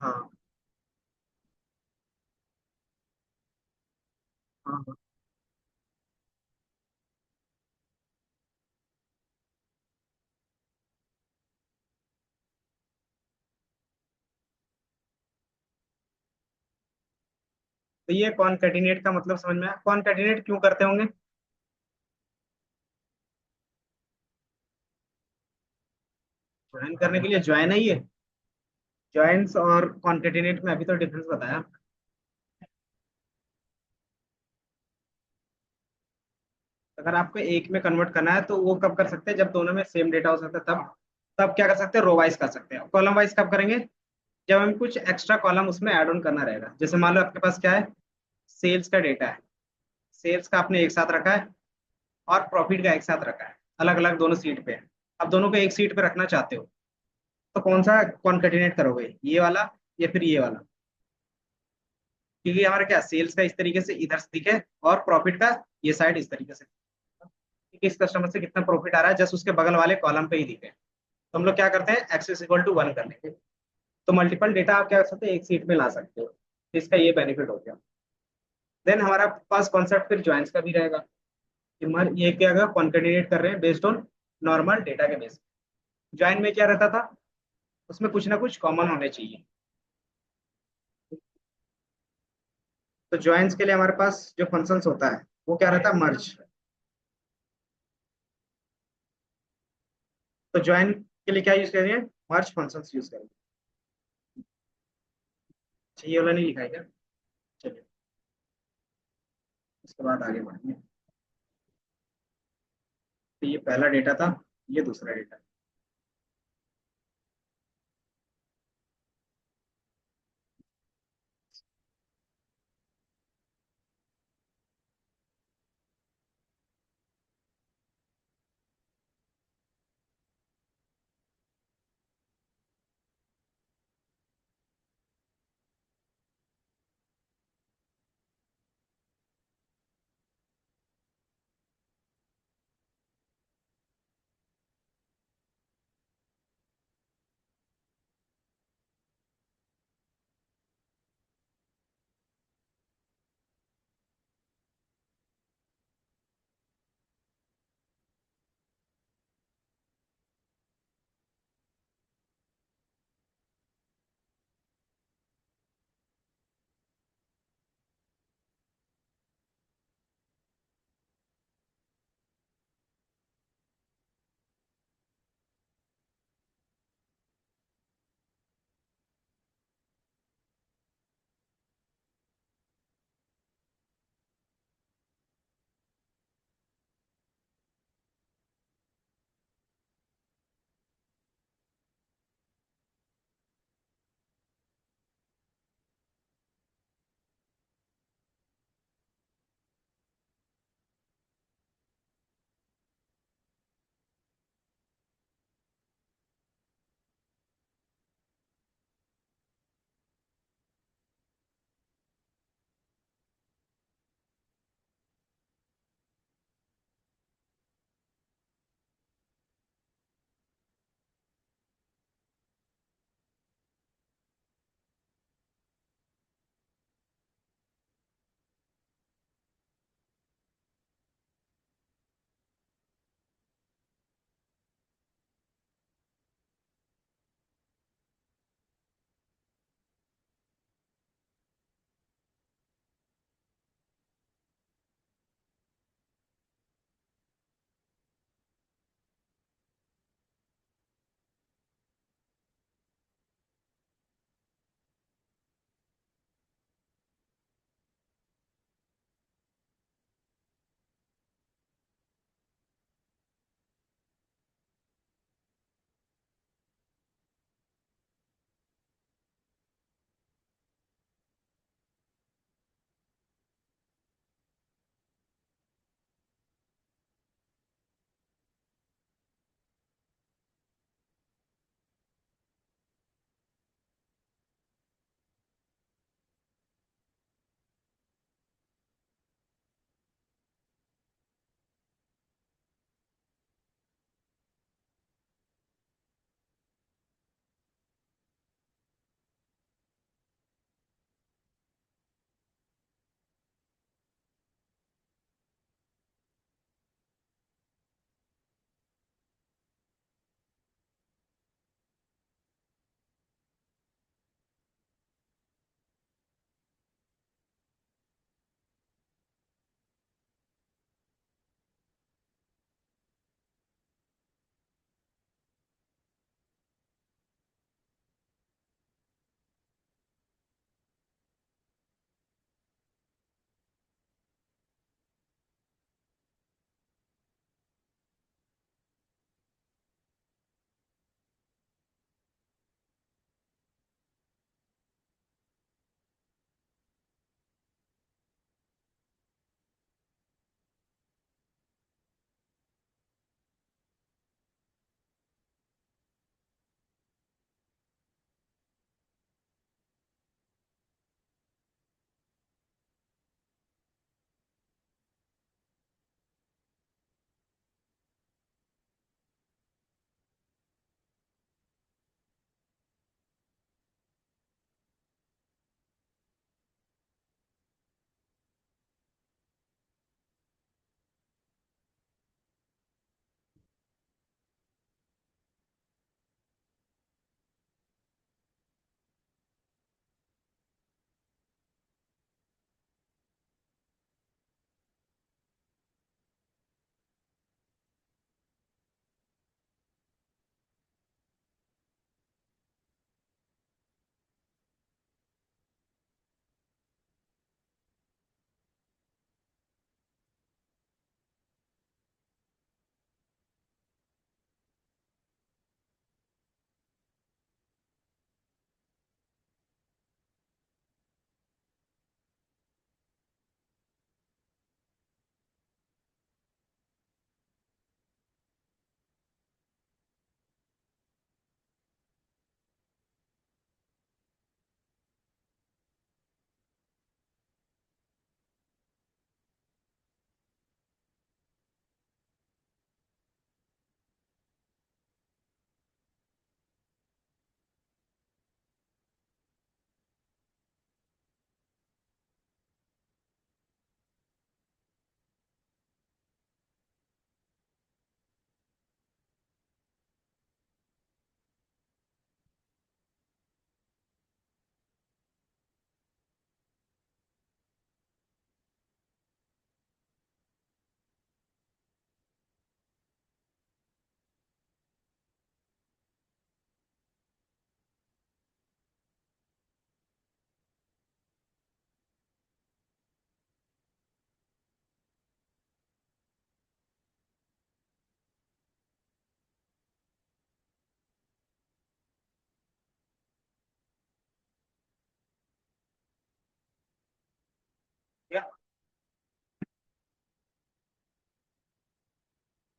हाँ हाँ हाँ। तो ये कॉन्केटिनेट का मतलब समझ में आया, कॉन्केटिनेट क्यों करते होंगे? ज्वाइन करने के लिए ज्वाइन है ये। ज्वाइंस और कॉन्केटिनेट में अभी तो डिफरेंस बताया। अगर आपको एक में कन्वर्ट करना है तो वो कब कर सकते हैं, जब दोनों में सेम डेटा हो सकता है तब। तब क्या कर सकते हैं, रो वाइज कर सकते हैं। कॉलम वाइज कब करेंगे, जब हमें कुछ एक्स्ट्रा कॉलम उसमें ऐड ऑन करना रहेगा। जैसे मान लो आपके पास क्या है, सेल्स का डेटा है, सेल्स का आपने एक साथ रखा है और प्रॉफिट का एक साथ रखा है, अलग अलग दोनों सीट पे है। अब दोनों को एक सीट पे रखना चाहते हो, तो कौन सा कॉन्केटिनेट करोगे, ये वाला या फिर ये वाला? क्योंकि हमारा क्या, सेल्स का इस तरीके से इधर से दिखे और प्रॉफिट का ये साइड इस तरीके से, कि किस कस्टमर से कितना प्रॉफिट आ रहा है जस्ट उसके बगल वाले कॉलम पे ही दिखे। तो हम लोग क्या करते हैं, x is equal to one कर लेंगे। तो मल्टीपल डेटा आप क्या कर सकते हैं, एक सीट में ला सकते हो। इसका ये बेनिफिट हो गया। देन हमारा पास कॉन्सेप्ट फिर ज्वाइंस का भी रहेगा, कि ये क्या होगा, कॉन्केटिनेट कर रहे हैं बेस्ड ऑन नॉर्मल डेटा के बेस। ज्वाइन में क्या रहता था, उसमें कुछ ना कुछ कॉमन होने चाहिए। तो ज्वाइंस के लिए हमारे पास जो फंक्शंस होता है वो क्या रहता है, मर्ज। तो ज्वाइन के लिए क्या यूज करेंगे, मर्ज फंक्शंस यूज करेंगे। अच्छा, ये वाला नहीं लिखा है क्या? चलिए, उसके बाद आगे बढ़ेंगे। तो ये पहला डेटा था, ये दूसरा डेटा।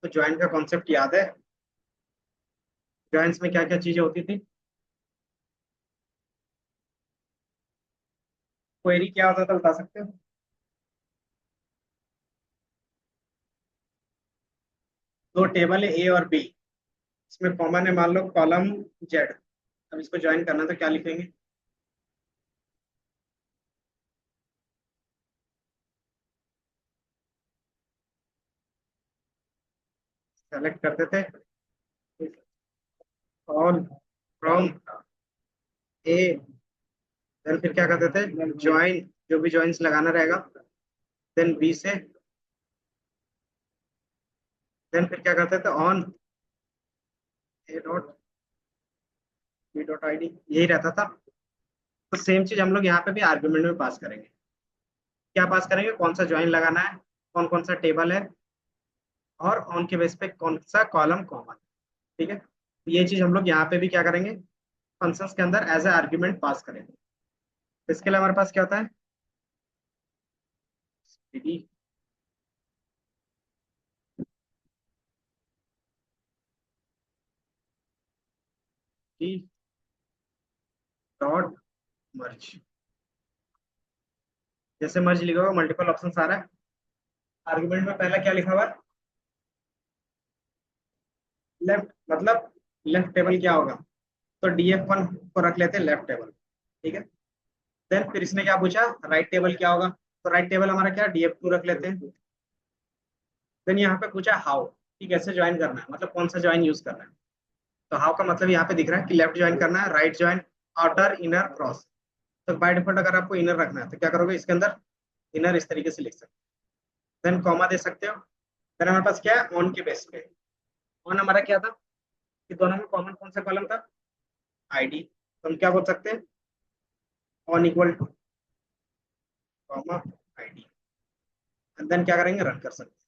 तो ज्वाइन का कॉन्सेप्ट याद है? ज्वाइंस में क्या क्या चीजें होती थी? क्वेरी क्या होता था बता सकते हो? दो टेबल है ए और बी, इसमें कॉमन है मान लो कॉलम जेड। अब इसको ज्वाइन करना है तो क्या लिखेंगे? सेलेक्ट करते थे ऑल फ्रॉम ए, देन फिर क्या करते थे ज्वाइन, जो भी ज्वाइंस लगाना रहेगा, देन बी से, देन फिर क्या करते थे on A dot B dot I D, यही रहता था। तो सेम चीज हम लोग यहाँ पे भी आर्गुमेंट में पास करेंगे। क्या पास करेंगे? कौन सा ज्वाइन लगाना है, कौन कौन सा टेबल है, और ऑन के बेस पे कौन सा कॉलम कॉमन। ठीक है, तो ये चीज हम लोग यहाँ पे भी क्या करेंगे, फंक्शंस के अंदर एज ए आर्ग्यूमेंट पास करेंगे। तो इसके लिए हमारे पास क्या होता है, डी डी डॉट मर्ज। जैसे मर्ज लिखा होगा मल्टीपल ऑप्शन आ रहा है। आर्गुमेंट में पहला क्या लिखा हुआ है? लेफ्ट, मतलब लेफ्ट टेबल क्या होगा? तो DF1 को रख लेते हैं लेफ्ट टेबल। ठीक है, देन फिर इसने क्या पूछा, राइट टेबल क्या होगा? तो राइट टेबल हमारा क्या, DF2 रख लेते हैं। देन यहाँ पे पूछा हाउ, कि कैसे ज्वाइन करना है, मतलब कौन सा ज्वाइन यूज करना है। तो हाउ का मतलब यहाँ पे दिख रहा है कि लेफ्ट ज्वाइन करना है, right join, outer, inner, cross. तो बाय डिफॉल्ट अगर आपको इनर रखना है तो क्या करोगे, इसके अंदर इनर इस तरीके से लिख सकते हो, देन कॉमा दे सकते हो। देन हमारे पास क्या है, ऑन के बेस पे। ऑन हमारा क्या था कि दोनों में कॉमन कौन सा कॉलम था, आईडी। तो हम क्या बोल सकते हैं, on equal to comma ID, and then क्या करेंगे, रन कर सकते हैं।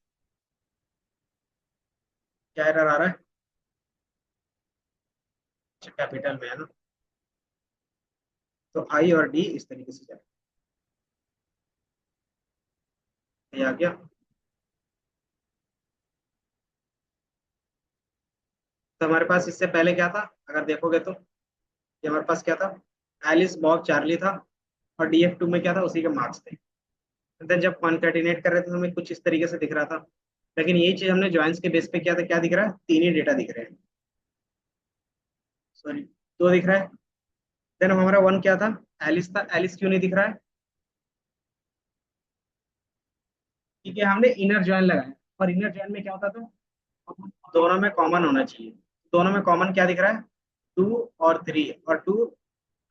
क्या एरर आ रहा है? कैपिटल में है ना, तो आई और डी इस तरीके से जाए। ये आ गया। तो हमारे पास इससे पहले क्या था, अगर देखोगे तो ये हमारे पास क्या था, एलिस बॉब चार्ली था, और DF2 में क्या था, उसी के मार्क्स थे। देन जब कॉन्केटिनेट कर रहे थे तो हमें कुछ इस तरीके से दिख रहा था। लेकिन यही चीज हमने ज्वाइंस के बेस पे किया था, क्या दिख रहा है, तीन ही डेटा दिख रहे हैं, सॉरी दो दिख रहा है। देन हमारा वन क्या था, एलिस था, एलिस क्यों नहीं दिख रहा है? क्योंकि हमने इनर ज्वाइन लगाया, और इनर ज्वाइन में क्या होता था, दोनों में कॉमन होना चाहिए। दोनों में कॉमन क्या दिख रहा है, टू और थ्री, और टू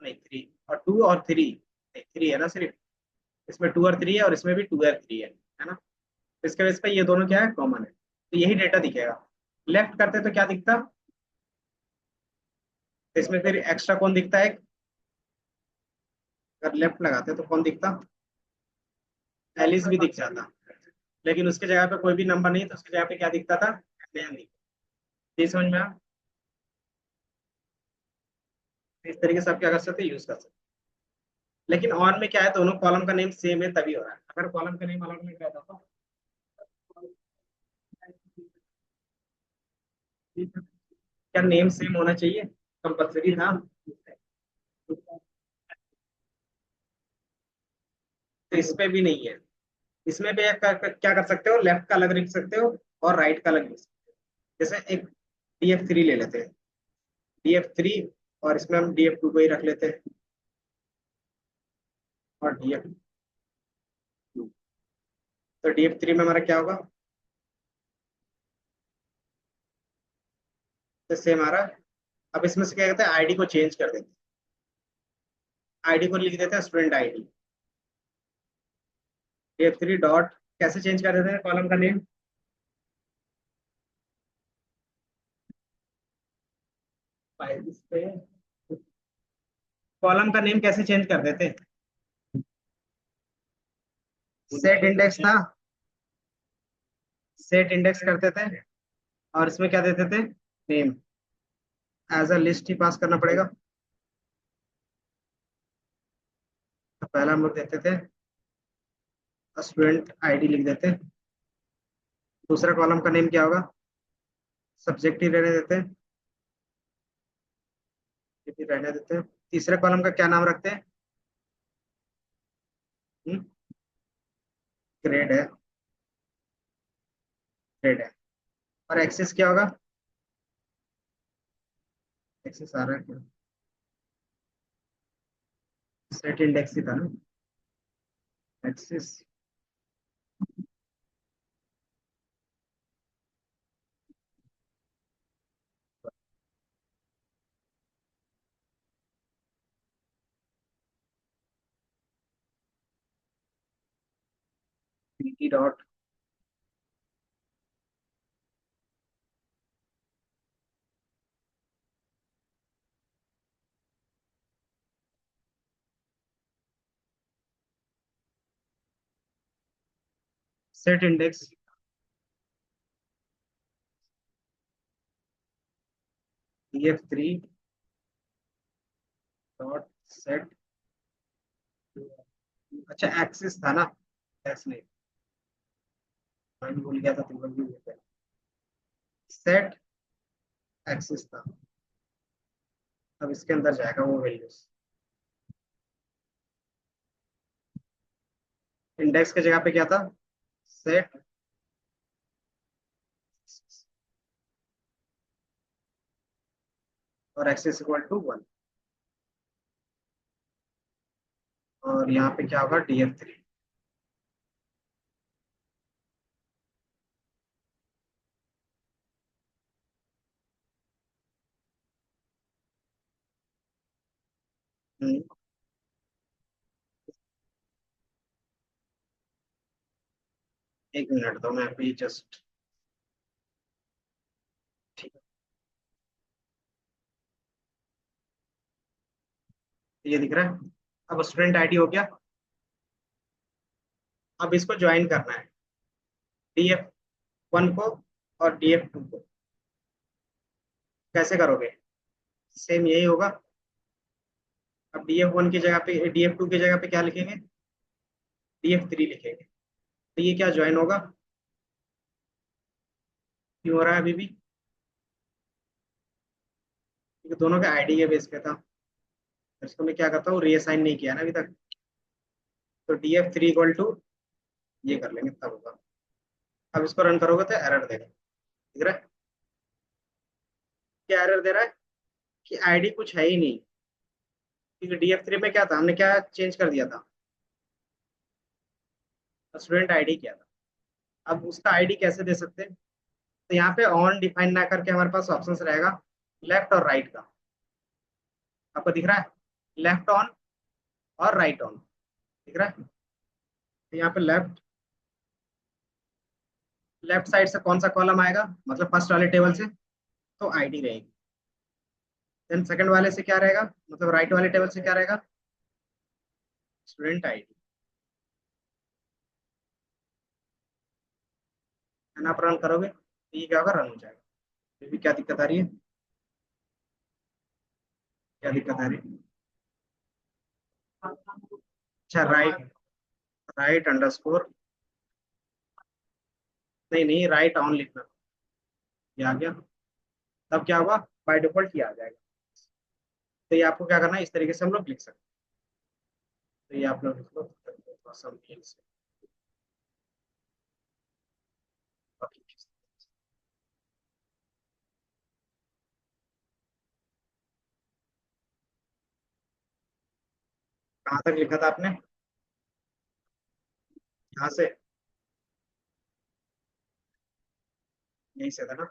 नहीं थ्री, और टू और थ्री नहीं, थ्री है ना सिर्फ, इसमें टू और थ्री है, और इसमें भी टू और थ्री है ना। तो इसके बेस पे ये दोनों क्या है, कॉमन है, तो यही डेटा दिखेगा। लेफ्ट करते तो क्या दिखता, तो इसमें फिर एक्स्ट्रा कौन दिखता है, अगर लेफ्ट लगाते तो कौन दिखता, एलिस भी दिख जाता। लेकिन उसके जगह पे कोई भी नंबर नहीं, तो उसके जगह पे क्या दिखता था, नया दिखता। ये समझ में आया? इस तरीके से आप क्या कर सकते हैं, यूज कर सकते हैं। लेकिन ऑन में क्या है, दोनों कॉलम का नेम सेम है तभी हो रहा है, अगर कॉलम का नेम अलग अलग रहता तो क्या नेम सेम होना चाहिए, कंपलसरी था। तो इस पे भी नहीं है। इसमें भी क्या कर सकते हो, लेफ्ट का अलग लिख सकते हो और राइट का अलग लिख सकते हो। जैसे एक DF3 ले लेते हैं, DF3, और इसमें हम DF2 को ही रख लेते हैं, और DF2। तो DF3 में हमारा क्या होगा, तो सेम आ रहा है। अब इसमें से क्या कहते हैं, आईडी को चेंज कर देते हैं, आईडी को लिख देते हैं स्टूडेंट आईडी। DF3 डॉट, कैसे चेंज कर देते हैं कॉलम का नेम, इस पे कॉलम का नेम कैसे चेंज कर देते, सेट इंडेक्स था, सेट इंडेक्स करते थे, और इसमें क्या देते थे, नेम, एज अ लिस्ट ही पास करना पड़ेगा। तो पहला हम लोग देते थे स्टूडेंट आईडी लिख देते, दूसरा कॉलम का नेम क्या होगा, सब्जेक्ट ही रहने देते हैं, ये भी रहने देते हैं। तीसरे कॉलम का क्या नाम रखते हैं? ग्रेड है, ग्रेड है। और एक्सेस क्या होगा? एक्सेस आ रहा है क्या? सेट इंडेक्स ही था ना, access. PT dot set index df3 dot set. अच्छा एक्सेस था ना, एक्स नहीं, मैं भी भूल गया था, तुम लोग भी भूल गए। सेट एक्सेस था। अब इसके अंदर जाएगा वो वैल्यूज। इंडेक्स की जगह पे क्या था? सेट, और एक्सेस इक्वल टू 1। और यहाँ पे क्या होगा? df3। एक मिनट दो, मैं अभी जस्ट, ठीक है, ये दिख रहा है। अब स्टूडेंट आईडी हो गया। अब इसको ज्वाइन करना है, df1 को और df2 को। कैसे करोगे? सेम यही होगा। अब df1 की जगह पे, df2 की जगह पे क्या लिखेंगे? df3 लिखेंगे। तो ये क्या ज्वाइन होगा? क्यों हो रहा है अभी भी? क्योंकि दोनों के आईडी के बेस पे था। इसको मैं क्या करता हूँ, रीअसाइन नहीं किया ना अभी तक। तो df3 इक्वल टू, ये कर लेंगे तब होगा। अब इसको रन करोगे तो एरर देगा, दिख रहा है? क्या एरर दे रहा है? कि आईडी कुछ है ही नहीं। क्योंकि df3 में क्या था, हमने क्या चेंज कर दिया था? स्टूडेंट आईडी क्या था। अब उसका आईडी कैसे दे सकते हैं? तो यहाँ पे ऑन डिफाइन ना करके हमारे पास ऑप्शन रहेगा लेफ्ट और राइट का। आपको दिख रहा है? लेफ्ट ऑन और राइट ऑन, दिख रहा है? तो यहाँ पे लेफ्ट, लेफ्ट साइड से कौन सा कॉलम आएगा, मतलब फर्स्ट वाले टेबल से? तो आईडी रहेगी। देन सेकंड वाले से क्या रहेगा, मतलब राइट वाले टेबल से क्या रहेगा? Student ID. है ना? आप रन करोगे तो ये क्या होगा, रन हो जाएगा। फिर भी क्या दिक्कत आ रही है? क्या दिक्कत आ रही है? अच्छा राइट, राइट अंडरस्कोर, नहीं नहीं, राइट ऑन लिखना। ये आ गया। तब क्या होगा? बाय डिफॉल्ट ये आ जाएगा। तो ये आपको क्या करना है, इस तरीके से हम लोग लिख सकते हैं। तो ये आप लोग लिख लो थोड़ा सा मेल से। बाकी कहाँ तक लिखा था आपने? यहाँ से? यहीं से था ना?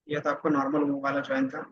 ये तो आपको नॉर्मल वो वाला ज्वाइन था।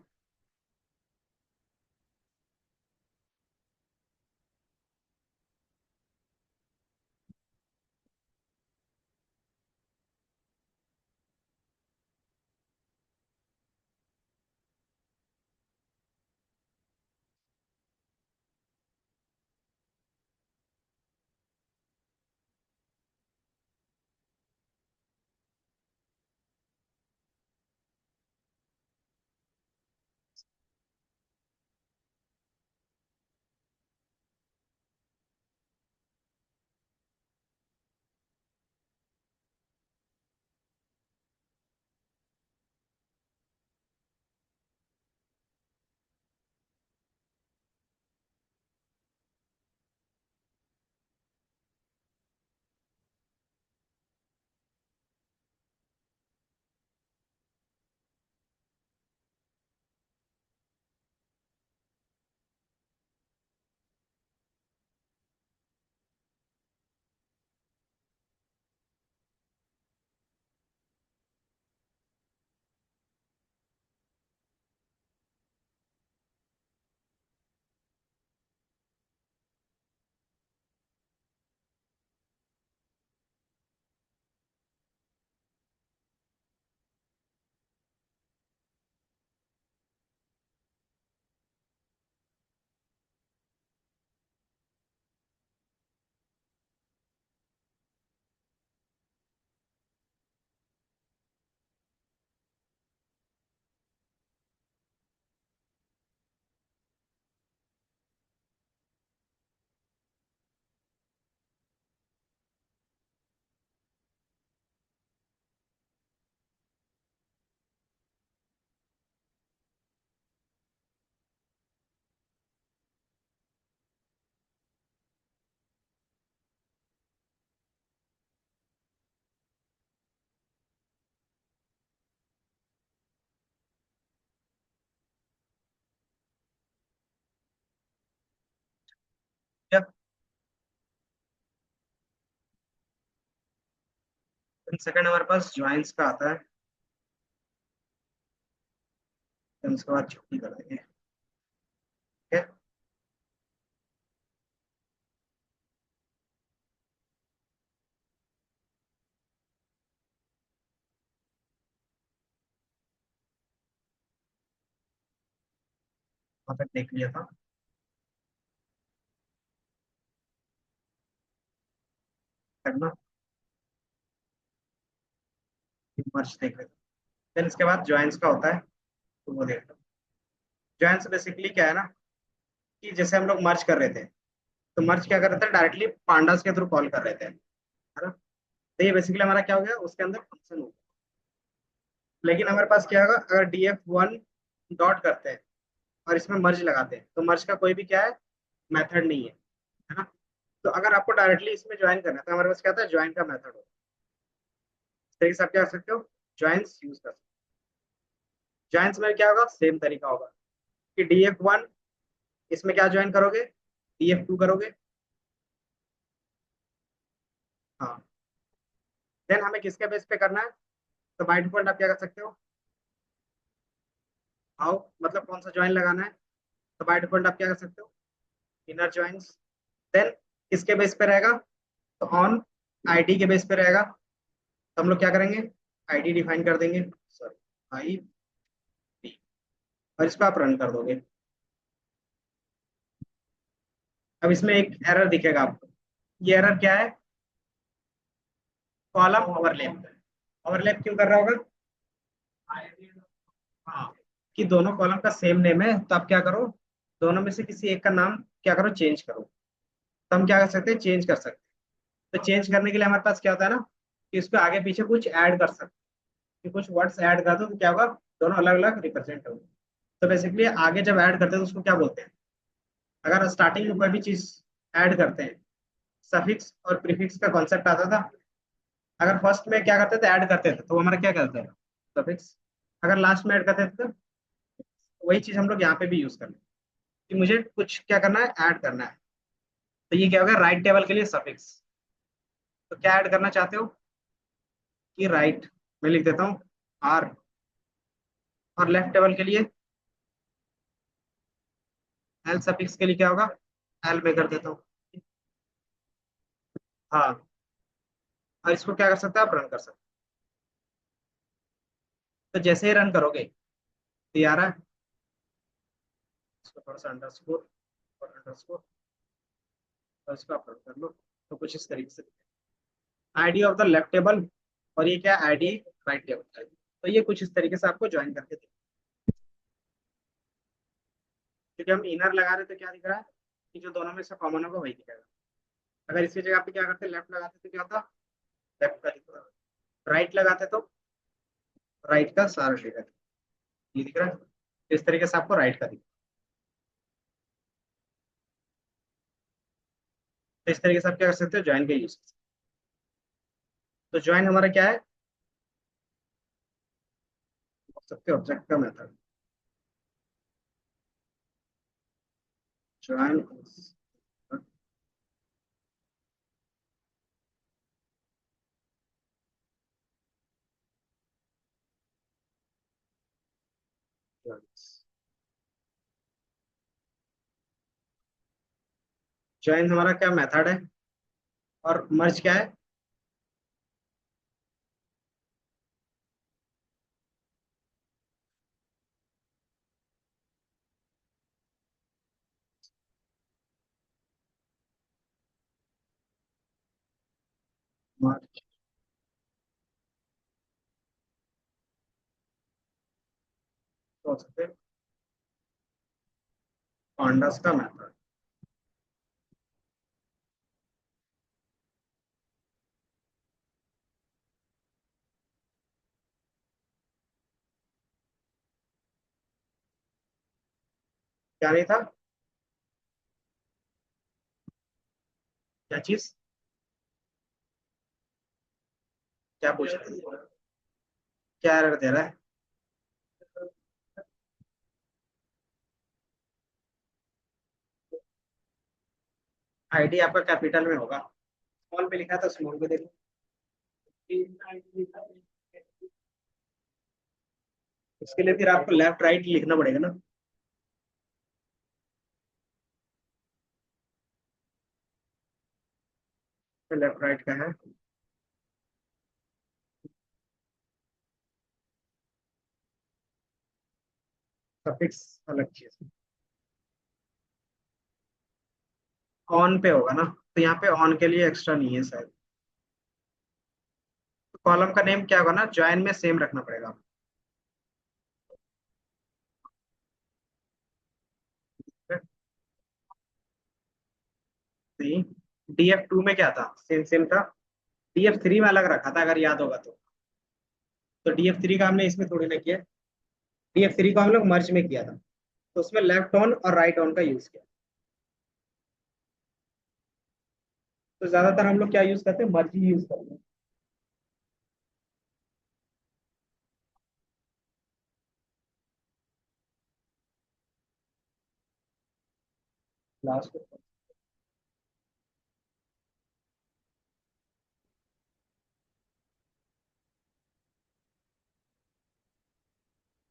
फिर सेकंड हमारे पास ज्वाइंस का आता है। फिर उसके बाद छुट्टी कर देंगे, ठीक है। वहाँ तक देख लिया था। करना, मर्ज देख लेते हैं। फिर इसके बाद ज्वाइंस का होता है, तो वो देख लो। ज्वाइंस बेसिकली क्या है ना, कि जैसे हम लोग मर्ज कर रहे थे, तो मर्ज क्या कर रहे थे, डायरेक्टली पांडास के थ्रू कॉल कर रहे थे, है ना। तो ये बेसिकली हमारा क्या हो गया, उसके अंदर फंक्शन हो गया। लेकिन हमारे पास क्या होगा, अगर df1 डॉट करते हैं और इसमें मर्ज लगाते हैं, तो मर्ज का कोई भी क्या है, मेथड नहीं है ना। तो अगर आपको डायरेक्टली इसमें ज्वाइन करना है, तो हमारे पास क्या होता है, ज्वाइन का मेथड होता है। इस तरीके से आप क्या कर सकते हो, ज्वाइंस यूज कर सकते हो। ज्वाइंस में क्या होगा, सेम तरीका होगा कि df1, इसमें क्या ज्वाइन करोगे, df2 करोगे। हाँ। देन हमें किसके बेस पे करना है, तो बाय डिफॉल्ट आप क्या कर सकते हो, हाउ, मतलब कौन सा ज्वाइन लगाना है। तो बाय डिफॉल्ट आप क्या कर सकते हो, इनर ज्वाइंस। देन किसके बेस पे रहेगा, तो ऑन आईडी के बेस पे रहेगा। तो हम लोग क्या करेंगे, आईडी डिफाइन कर देंगे, सॉरी, आई डी, और इसको आप रन कर दोगे। अब इसमें एक एरर दिखेगा आपको। ये एरर क्या है, कॉलम ओवरलैप। ओवरलैप क्यों कर रहा होगा, हाँ, कि दोनों कॉलम का सेम नेम है, तो आप क्या करो, दोनों में से किसी एक का नाम क्या करो, चेंज करो। तो हम क्या कर सकते हैं, चेंज कर सकते हैं। तो चेंज करने के लिए हमारे पास क्या होता है ना, कि इसको आगे पीछे कुछ ऐड कर सकते हैं। कि कुछ वर्ड्स ऐड कर दो तो क्या होगा, दोनों अलग अलग रिप्रेजेंट होंगे। तो बेसिकली आगे जब ऐड करते हैं तो उसको क्या बोलते हैं, अगर स्टार्टिंग में कोई भी चीज ऐड करते हैं, सफिक्स और प्रीफिक्स का कॉन्सेप्ट आता था। अगर फर्स्ट में क्या करते थे, ऐड करते थे, तो वो हमारा क्या करते हैं, सफिक्स। अगर लास्ट में ऐड करते थे, तो वही चीज हम लोग यहाँ पे भी यूज कर लें, कि मुझे कुछ क्या करना है, ऐड करना है। तो ये क्या होगा, राइट टेबल के लिए सफिक्स। तो क्या ऐड करना चाहते हो, कि राइट, मैं लिख देता हूँ आर। और लेफ्ट टेबल के लिए एल, सफिक्स के लिए क्या होगा, एल में कर देता हूँ। हाँ। और इसको क्या कर सकते हो, आप रन कर सकते हो। तो जैसे ही रन करोगे, तो ये आ रहा है, इसको थोड़ा सा अंडरस्कोर और अंडरस्कोर, और इसको आप रन कर लो। तो कुछ इस तरीके से ID of the left table, और ये क्या, आईडी राइट टेबल का। तो ये कुछ इस तरीके से आपको ज्वाइन करके दें। क्योंकि हम इनर लगा रहे तो क्या दिख रहा है, कि जो दोनों में से कॉमन होगा वही दिखेगा। अगर इसकी जगह पे क्या करते, लेफ्ट लगाते तो क्या होता, लेफ्ट का दिख रहा, राइट लगाते तो राइट का सारा दिखेगा। ये दिख रहा है, इस तरीके से आपको राइट का दिख। तो इस तरीके से आप क्या कर सकते हो, ज्वाइन का यूज कर सकते हो। तो ज्वाइन हमारा क्या है, बोल सकते हो ऑब्जेक्ट का मेथड। ज्वाइन, ज्वाइन हमारा क्या मेथड है, और मर्ज क्या है, मर्ज बोल सकते हैं, पांडास का मेथड। क्या नहीं था, क्या चीज, क्या पूछ रहे थे, क्या एरर दे रहा है। आईडी आपका कैपिटल में होगा, स्मॉल पे लिखा था, स्मॉल पे देखो। उसके लिए फिर आपको लेफ्ट राइट लिखना पड़ेगा ना। लेफ्ट राइट का है। सफिक्स अलग चीज। ऑन पे होगा ना, तो यहाँ पे ऑन के लिए एक्स्ट्रा नहीं है शायद। तो कॉलम का नेम क्या होगा ना, ज्वाइन में सेम रखना पड़ेगा। नहीं, DF2 में क्या था, सेम सेम था। DF3 में अलग रखा था अगर याद होगा तो DF3 का हमने इसमें थोड़ी ना किया। DF3 को हम लोग मर्ज में किया था, तो उसमें लेफ्ट ऑन और राइट ऑन का यूज किया। तो ज्यादातर हम लोग क्या यूज करते हैं, मर्ज ही यूज करते हैं। लास्ट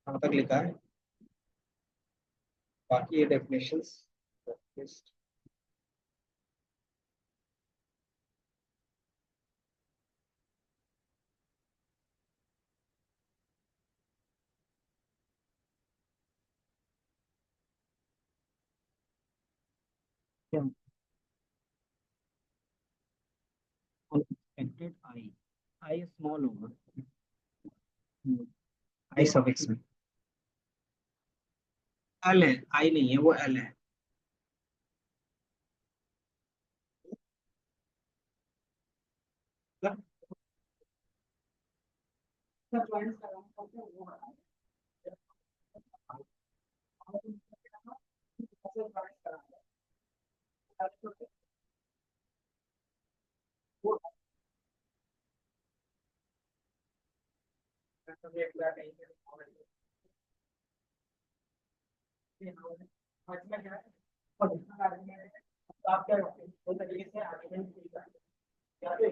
कहाँ तक लिखा है, बाकी ये डेफिनेशंस। अनएक्सपेक्टेड आई, आई स्मॉल होगा। आई सफिक्स में एल है, आई नहीं है, वो एल है। आप क्या करते हैं, वो तरीके से आर्गुमेंट या तो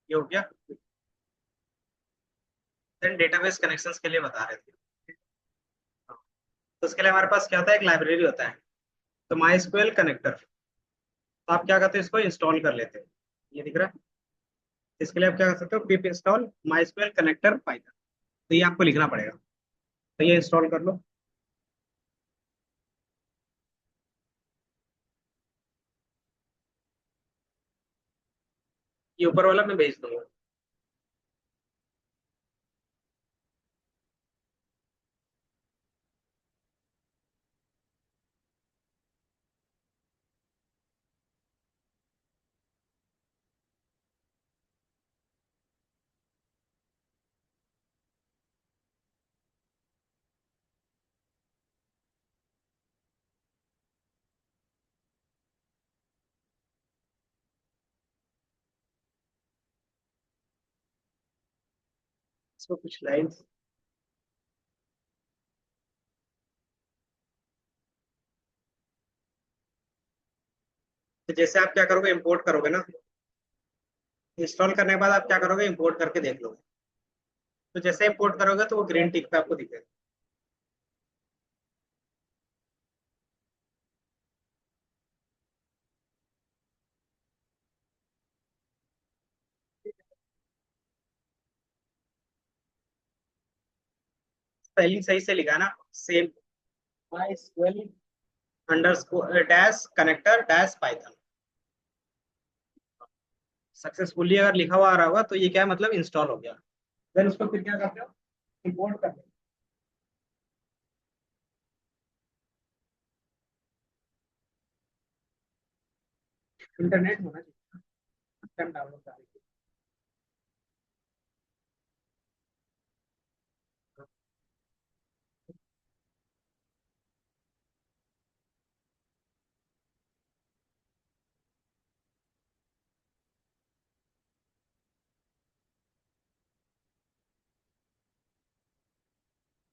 ये हो गया। देन डेटाबेस कनेक्शंस के लिए बता रहे थे। तो उसके लिए हमारे पास क्या होता है, एक लाइब्रेरी होता है, तो माई स्क्वेल कनेक्टर। तो आप क्या करते हैं, इसको इंस्टॉल कर लेते हैं। ये दिख रहा है। इसके लिए आप क्या कर सकते हो, पिप इंस्टॉल माई स्क्वेल कनेक्टर पाइथन। तो ये आपको लिखना पड़ेगा। तो ये इंस्टॉल कर लो। ये ऊपर वाला मैं भेज दूंगा। इसको कुछ लाइन्स। तो जैसे आप क्या करोगे, इंपोर्ट करोगे ना, इंस्टॉल करने के बाद आप क्या करोगे, इंपोर्ट करके देख लोगे। तो जैसे इंपोर्ट करोगे तो वो ग्रीन टिक पे आपको दिखेगा। स्पेलिंग सही से लिखा है ना, same. MySQL underscore dash connector dash Python. Successfully अगर लिखा हुआ आ रहा होगा तो ये क्या है, मतलब इंस्टॉल हो गया। देन उसको फिर क्या करते हो, इंपोर्ट करते हो। इंटरनेट होना चाहिए, डाउनलोड करेंगे।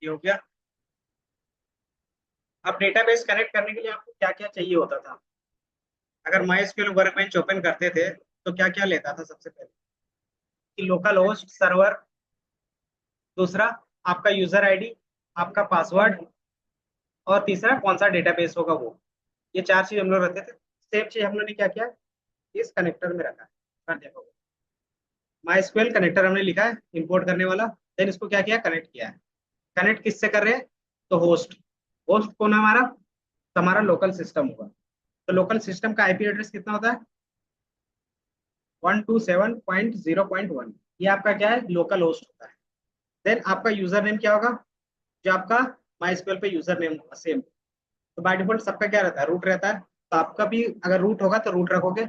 ये हो गया। अब डेटाबेस कनेक्ट करने के लिए आपको क्या क्या चाहिए होता था। अगर माई वर्कबेंच ओपन करते थे तो क्या क्या लेता था सबसे पहले, कि लोकल होस्ट सर्वर, दूसरा आपका यूजर आईडी, आपका पासवर्ड, और तीसरा कौन सा डेटाबेस होगा वो। ये चार चीज हम लोग रखते थे। सेम चीज हम लोग ने क्या किया, इस कनेक्टर में रखा है। कर देखो, माई स्क्वेल कनेक्टर हमने लिखा है इंपोर्ट करने वाला। देन इसको क्या किया, कनेक्ट किया है। कनेक्ट किससे कर रहे हैं, तो होस्ट। होस्ट कौन है हमारा, तो हमारा लोकल सिस्टम होगा। तो लोकल सिस्टम का आईपी एड्रेस कितना होता है, 127.0.1। ये आपका क्या है, लोकल होस्ट होता है। देन आपका यूजर नेम क्या होगा, जो आपका माई स्क्वेल पे यूजर नेम होगा सेम। तो बाय डिफॉल्ट सबका क्या रहता है, रूट रहता है। तो आपका भी अगर रूट होगा तो रूट रखोगे,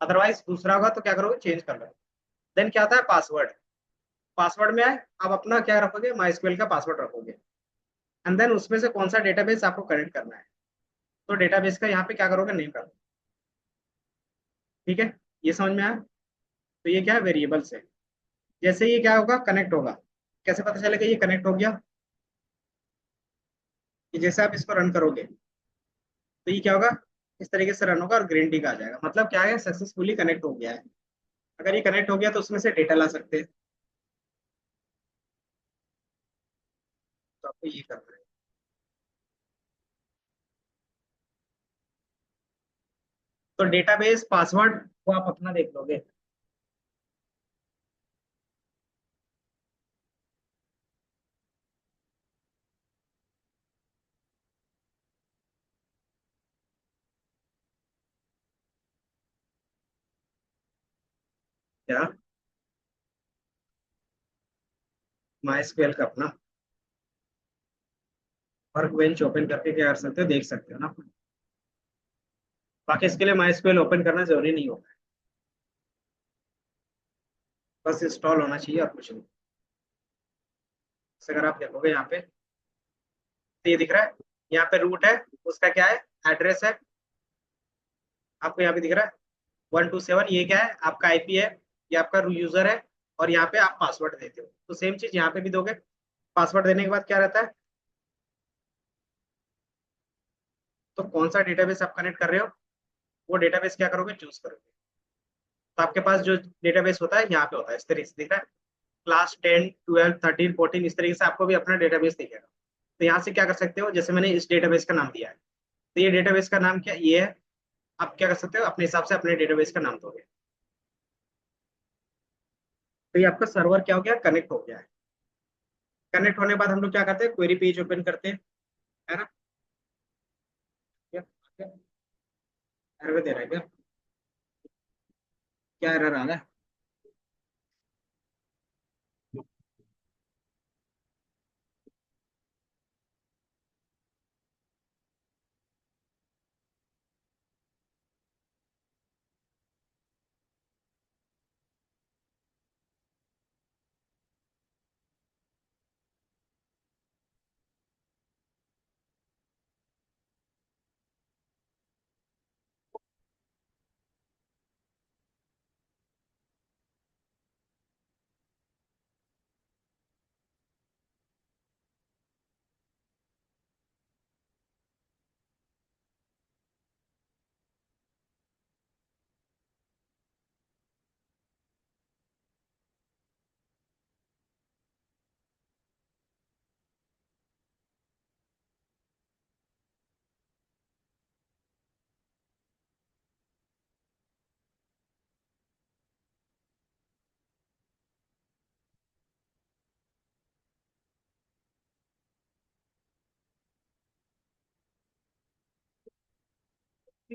अदरवाइज दूसरा होगा तो क्या करोगे, चेंज कर लो। देन क्या आता है, पासवर्ड। पासवर्ड में आए, आप अपना क्या रखोगे, माई स्क्वेल का पासवर्ड रखोगे। एंड देन उसमें से कौन सा डेटाबेस आपको कनेक्ट करना है, तो डेटाबेस का यहाँ पे क्या करोगे, नेम रखोगे। ठीक है, ये समझ में आया। तो ये क्या है, वेरिएबल्स है। जैसे ये क्या होगा, कनेक्ट होगा। कैसे पता चलेगा ये कनेक्ट हो गया, कि जैसे आप इसको रन करोगे तो ये क्या होगा, इस तरीके से रन होगा और ग्रीन टिक आ जाएगा, मतलब क्या है, सक्सेसफुली कनेक्ट हो गया है। अगर ये कनेक्ट हो गया तो उसमें से डेटा ला सकते हैं। तो आपको ये करना है। तो डेटाबेस पासवर्ड वो आप अपना देख लोगे। क्या, माई स्क्वेल का अपना वर्क बेंच ओपन करके क्या कर सकते हो, देख सकते हो ना। बाकी इसके लिए माई स्क्वेल ओपन करना जरूरी नहीं होगा, बस इंस्टॉल होना चाहिए और कुछ नहीं। जैसे अगर आप देखोगे यहाँ पे, तो ये दिख रहा है, यहाँ पे रूट है, उसका क्या है, एड्रेस है। आपको यहाँ पे दिख रहा है 127, ये क्या है, आपका आईपी है, ये आपका यूजर है। और यहाँ पे आप पासवर्ड देते हो, तो सेम चीज यहाँ पे भी दोगे। पासवर्ड देने के बाद क्या रहता है, तो कौन सा डेटाबेस आप कनेक्ट कर रहे हो, वो डेटाबेस क्या करोगे, चूज करोगे। तो आपके पास जो डेटाबेस होता है यहाँ पे होता है, इस तरीके से दिख रहा है। क्लास 10, 12, 13, 14, इस तरीके से आपको भी अपना डेटाबेस दिखेगा। तो यहाँ से क्या कर सकते हो, जैसे मैंने इस डेटाबेस का नाम दिया है, तो ये डेटाबेस का नाम क्या ये है। आप क्या कर सकते हो, अपने हिसाब से अपने डेटाबेस का नाम दोगे। तो ये आपका सर्वर क्या हो गया, कनेक्ट हो गया है। कनेक्ट होने के बाद हम लोग क्या करते हैं, क्वेरी पेज ओपन करते हैं, है ना। एरर दे रहा है क्या, क्या एरर आ रहा है।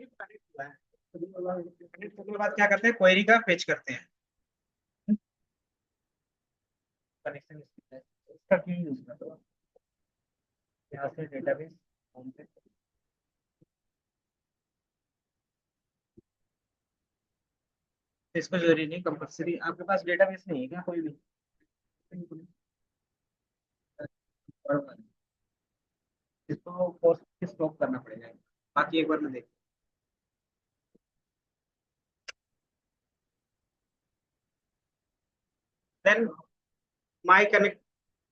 सिर्फ कनेक्ट हुआ है। कनेक्ट करने के बाद क्या करते हैं, क्वेरी का फेच करते हैं। कनेक्शन इसका क्यों यूज करते हो, यहाँ से डेटाबेस होम पे। इसको जरूरी नहीं, कंपलसरी आपके पास डेटाबेस नहीं है क्या कोई भी, और इसको फोर्स स्टॉप करना पड़ेगा। बाकी एक बार मैं देख, देन माई कनेक्ट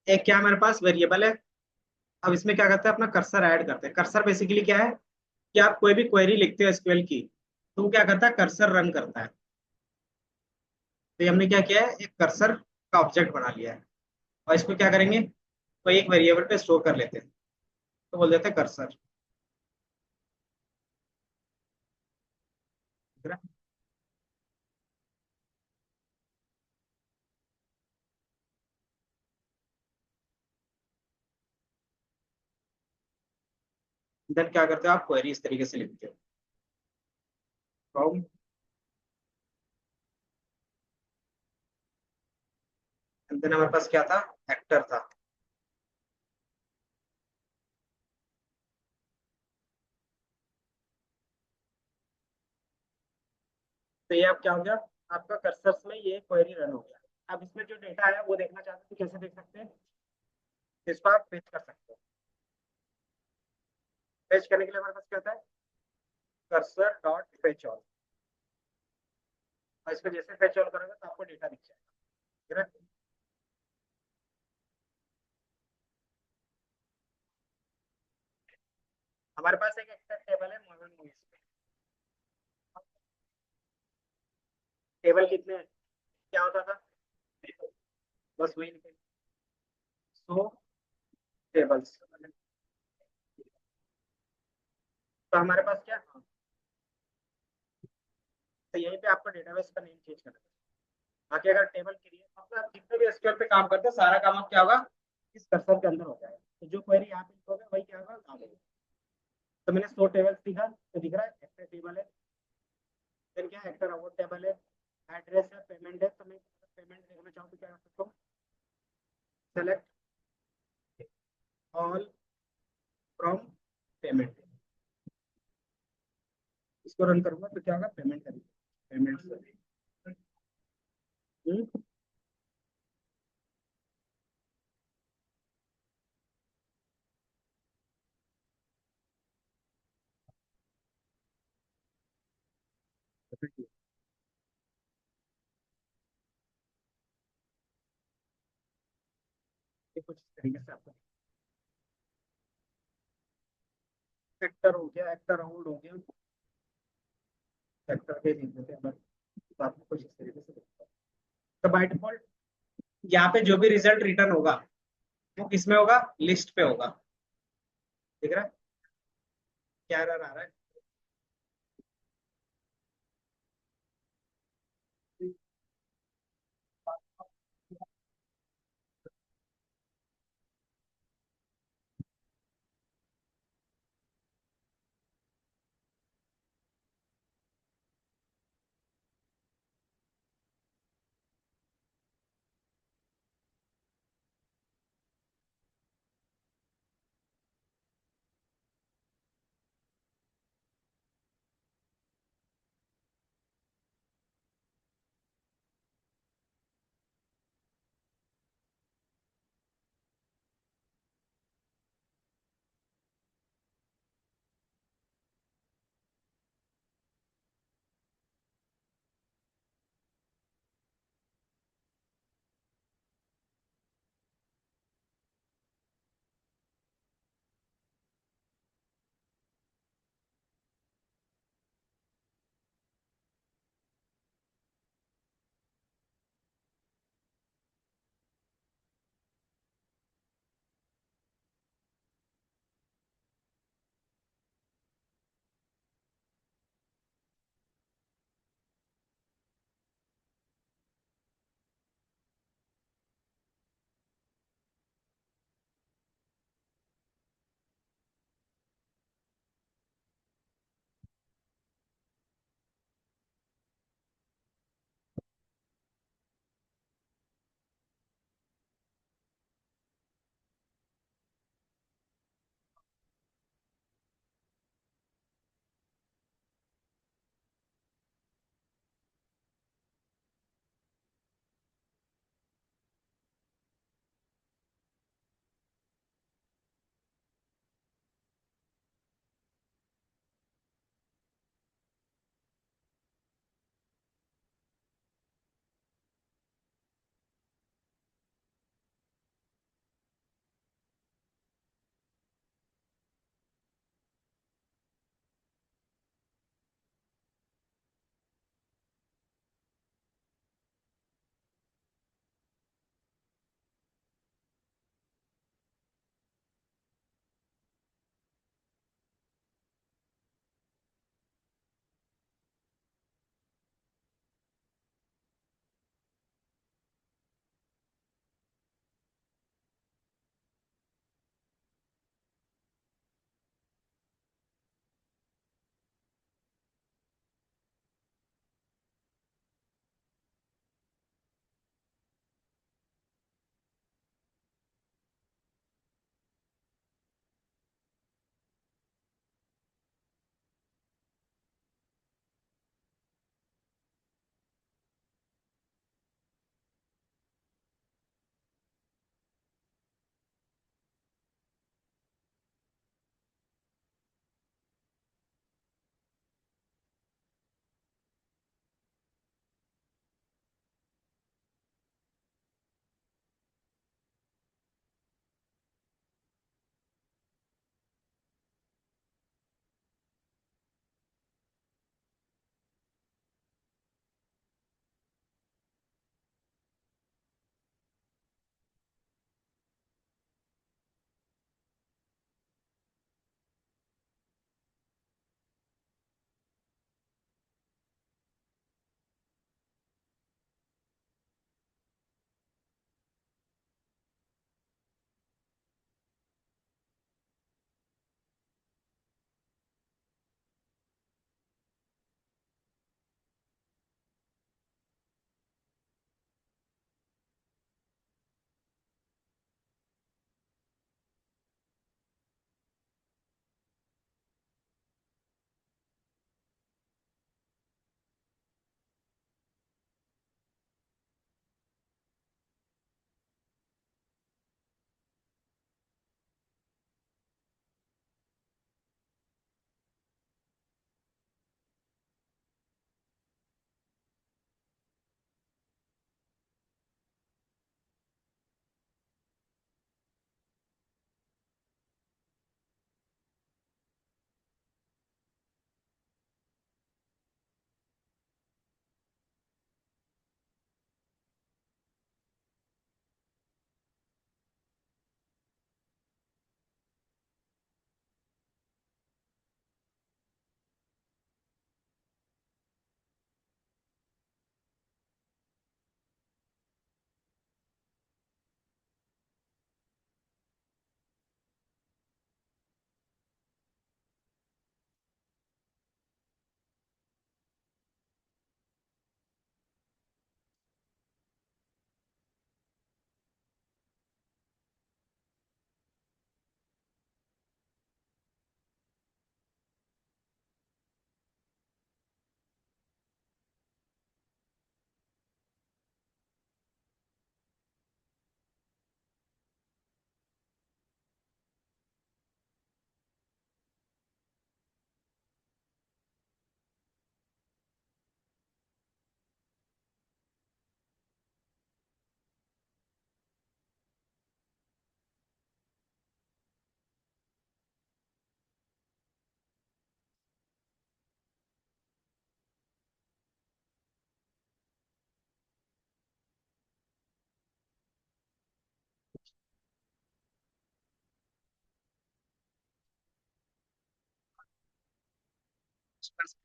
एक क्या मेरे पास वेरिएबल है। अब इसमें क्या करते हैं, अपना कर्सर ऐड करते हैं। कर्सर बेसिकली क्या है कि आप कोई भी क्वेरी लिखते हो एसक्यूएल की, तो वो क्या करता है, कर्सर रन करता है। तो ये हमने क्या किया है, एक कर्सर का ऑब्जेक्ट बना लिया है, और इसको क्या करेंगे, कोई एक वेरिएबल पे स्टोर कर लेते हैं, तो बोल देते हैं कर्सर। देन क्या करते हो, आप क्वेरी इस तरीके से लिखते हो, फ्रॉम, देन हमारे पास क्या था, एक्टर था। तो ये अब क्या हो गया, आपका कर्सर में ये क्वेरी रन हो गया। अब इसमें जो डेटा है वो देखना चाहते हैं, तो कैसे देख सकते हैं, इसको आप फेच कर सकते हो। फेच करने के लिए हमारे पास क्या होता है, कर्सर डॉट फेच ऑल, और इसको जैसे फेच ऑल करोगे तो आपको डेटा दिख जाएगा, ठीक है। हमारे पास एक एक्टर टेबल है मॉडर्न मूवीज पे। टेबल कितने हैं? क्या होता था, बस वही लिखे, सो टेबल्स। तो हमारे पास क्या, तो यहीं पे आपको डेटाबेस का नेम चेंज करना है। बाकी अगर टेबल क्रिएट, मतलब आप जितने भी एसक्यूएल पे काम करते हैं सारा काम अब क्या होगा, इस कर्सर के अंदर हो जाएगा। तो जो क्वेरी यहाँ पे लिखोगे वही क्या होगा आगे। तो मैंने 100 टेबल्स दिखा, तो दिख रहा है एक्टर टेबल है, फिर क्या एक्टर अवार्ड टेबल है, एड्रेस है, पेमेंट है। तो मैं पेमेंट देखना चाहूँ तो क्या कर सकता हूँ, सेलेक्ट ऑल फ्रॉम पेमेंट, इसको रन करूंगा तो क्या होगा, पेमेंट करेंगे, पेमेंट। कुछ इस तरीके से आपको एक्टर हो गया, एक्टर अवार्ड हो गया, एक्टर के लिख देते हैं बस। तो आपको कुछ इस तरीके से दिखता है। तो बाय डिफॉल्ट यहाँ पे जो भी रिजल्ट रिटर्न होगा वो किसमें होगा, लिस्ट पे होगा। दिख रहा है, क्या एरर आ रहा है।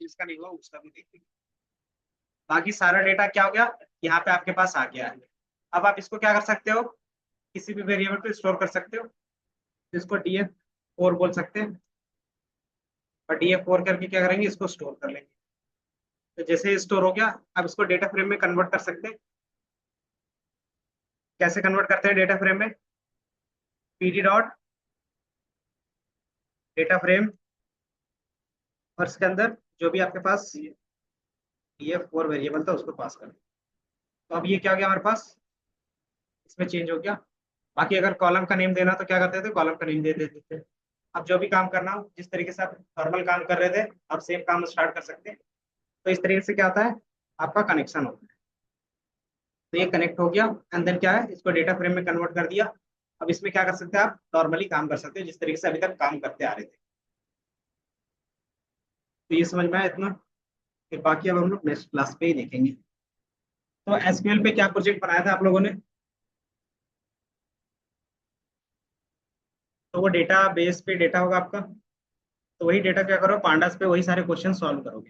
इसका नहीं हुआ उसका भी देखेंगे। बाकी सारा डेटा क्या हो गया, यहाँ पे आपके पास आ गया है। अब आप इसको क्या कर सकते हो, किसी भी वेरिएबल पे स्टोर कर सकते हो, इसको df4 बोल सकते हैं, और df4 करके क्या करेंगे, इसको स्टोर कर लेंगे। तो जैसे स्टोर हो गया, अब इसको डेटा फ्रेम में कन्वर्ट कर सकते हैं। कैसे कन्वर्ट करते हैं डेटा फ्रेम में, pd डॉट डेटा फ्रेम, और इसके अंदर जो भी आपके पास df4 वेरिएबल था उसको पास कर। तो अब ये क्या हो गया हमारे पास, इसमें चेंज हो गया। बाकी अगर कॉलम का नेम देना तो क्या करते थे, कॉलम का नेम दे देते थे। अब जो भी काम करना हो, जिस तरीके से आप नॉर्मल काम कर रहे थे, आप सेम काम स्टार्ट कर सकते हैं। तो इस तरीके से क्या होता है, आपका कनेक्शन होता है। तो ये कनेक्ट हो गया, एंड देन क्या है, इसको डेटा फ्रेम में कन्वर्ट कर दिया। अब इसमें क्या कर सकते हैं, आप नॉर्मली काम कर सकते हैं जिस तरीके से अभी तक काम करते आ रहे थे। तो ये समझ में आया इतना। फिर बाकी अब हम लोग नेक्स्ट क्लास पे ही देखेंगे। तो एसक्यूएल पे क्या प्रोजेक्ट बनाया था आप लोगों ने, तो वो डेटा बेस पे डेटा होगा आपका। तो वही डेटा क्या करो, पांडास पे वही सारे क्वेश्चन सॉल्व करोगे।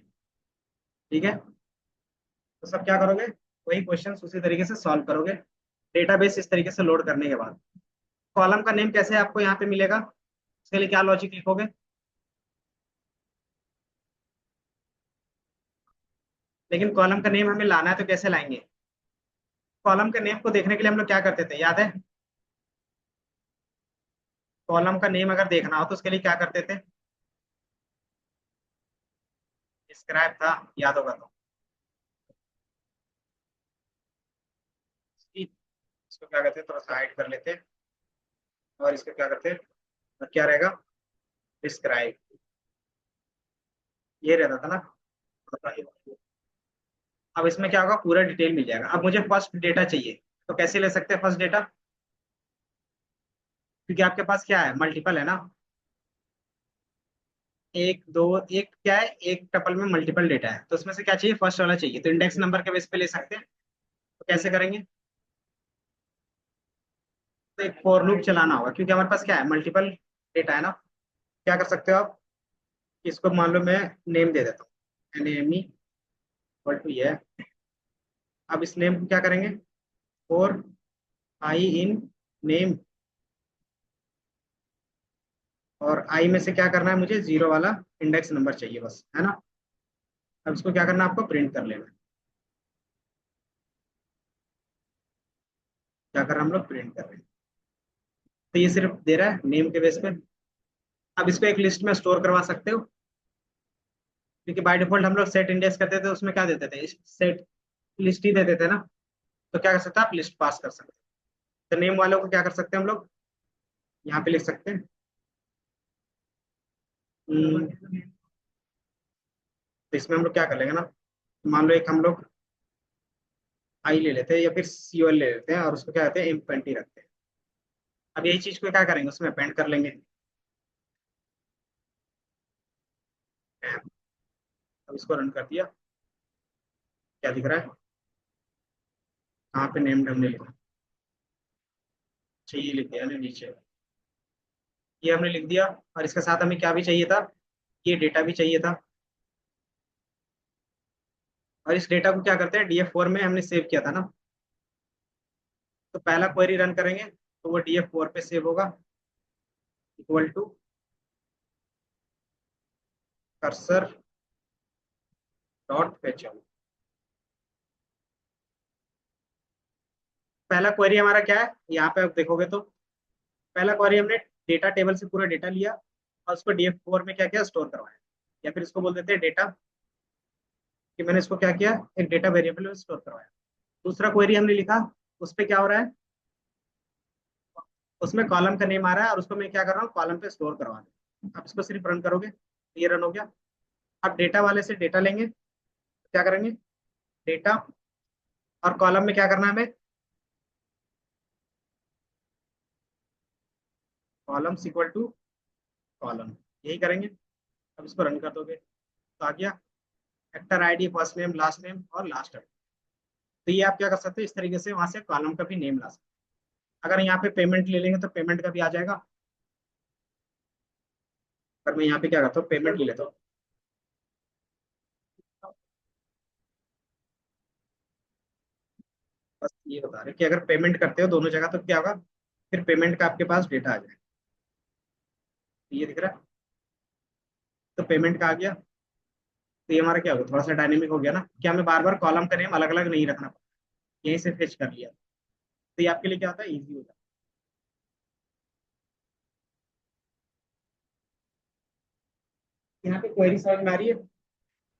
ठीक है, तो सब क्या करोगे, वही क्वेश्चन उसी तरीके से सॉल्व करोगे, डेटाबेस इस तरीके से लोड करने के बाद। कॉलम का नेम कैसे आपको यहाँ पे मिलेगा, उसके लिए क्या लॉजिक लिखोगे, लेकिन कॉलम का नेम हमें लाना है तो कैसे लाएंगे। कॉलम के नेम को देखने के लिए हम लोग क्या करते थे, याद है, कॉलम का नेम अगर देखना हो तो उसके लिए क्या करते थे, डिस्क्राइब था, याद होगा तो। इसको क्या करते, थोड़ा सा हाइड कर लेते, और इसको क्या करते, और क्या रहेगा, डिस्क्राइब, ये रहता था ना। अब इसमें क्या होगा, पूरा डिटेल मिल जाएगा। अब मुझे फर्स्ट डेटा चाहिए, तो कैसे ले सकते हैं फर्स्ट डेटा, क्योंकि आपके पास क्या है, मल्टीपल है ना, एक दो, एक क्या है, एक टपल में मल्टीपल डेटा है, तो उसमें से क्या चाहिए, फर्स्ट वाला चाहिए। तो इंडेक्स नंबर के बेस पे ले सकते हैं। तो कैसे करेंगे, तो एक फॉर लूप चलाना होगा, क्योंकि हमारे पास क्या है, मल्टीपल डेटा है ना। क्या कर सकते हो आप, इसको मान लो मैं नेम दे देता हूँ, नेम इक्वल टू ये। अब इस नेम को क्या करेंगे, फॉर आई इन नेम, और आई में से क्या करना है, मुझे जीरो वाला इंडेक्स नंबर चाहिए बस, है ना। अब इसको क्या करना है, आपको प्रिंट कर लेना है। क्या कर रहे हैं हम लोग, प्रिंट कर रहे हैं। तो ये सिर्फ दे रहा है नेम के बेस पे। अब इसको एक लिस्ट में स्टोर करवा सकते हो, क्योंकि बाय डिफॉल्ट हम लोग सेट इंडेक्स करते थे, उसमें क्या देते थे, सेट लिस्ट ही दे देते ना। तो क्या कर सकते हैं, आप लिस्ट पास कर सकते हैं। तो नेम वालों को क्या कर सकते हैं हम लोग, यहाँ पे लिख सकते हैं। हम्म, तो इसमें हम लोग क्या कर लेंगे ना, मान लो एक हम लोग आई ले लेते हैं, या फिर सीओएल ले लेते हैं, और उसको क्या कहते हैं, एम20 रखते हैं। अब यही चीज को क्या करेंगे, उसमें अपेंड कर लेंगे। अब इसको रन कर दिया, क्या दिख रहा है, कहाँ पे नेम हमने लिखा, चाहिए लिख दिया ना नीचे, ये हमने लिख दिया। और इसके साथ हमें क्या भी चाहिए था, ये डेटा भी चाहिए था। और इस डेटा को क्या करते हैं, डीएफ4 में हमने सेव किया था ना। तो पहला क्वेरी रन करेंगे, तो वो डीएफ4 पे सेव होगा, equal to cursor dot fetch. पहला क्वेरी हमारा क्या है, यहाँ पे आप देखोगे तो पहला क्वेरी हमने डेटा टेबल से पूरा डेटा लिया, और उसको डीएफ4 में क्या किया, स्टोर करवाया। या फिर इसको बोल देते हैं डेटा, कि मैंने इसको क्या किया, एक डेटा वेरिएबल में स्टोर करवाया। दूसरा क्वेरी हमने लिखा, उस पर क्या हो रहा है, उसमें कॉलम का नेम आ रहा है, और उसको मैं क्या कर रहा हूँ, कॉलम पे स्टोर करवा दूँ। आप इसको सिर्फ रन करोगे, तो ये रन हो गया। अब डेटा वाले से डेटा लेंगे, तो क्या करेंगे, डेटा, और कॉलम में क्या करना है हमें, कॉलम इक्वल टू कॉलम, यही करेंगे। अब इसको रन कर दोगे, तो आ गया actor ID, first name, last name, और लास्ट। तो ये आप क्या कर सकते हो, इस तरीके से वहां से कॉलम का भी नेम ला सकते हो। अगर यहाँ पे पेमेंट ले लेंगे तो पेमेंट का भी आ जाएगा। अगर मैं यहाँ पे क्या करता हूँ, पेमेंट ले लेता हूँ, ये बता रहे कि अगर पेमेंट करते हो दोनों जगह तो क्या होगा, फिर पेमेंट का आपके पास डेटा आ जाएगा। ये दिख रहा है, तो पेमेंट का आ गया। तो ये हमारा क्या होगा, थोड़ा सा डायनेमिक हो गया ना, कि हमें बार बार कॉलम का नेम अलग अलग नहीं रखना पड़ता, यहीं से फेच कर लिया। तो ये आपके लिए क्या होता है, ईजी हो जाता है। यहाँ पे क्वेरी समझ में आ रही है।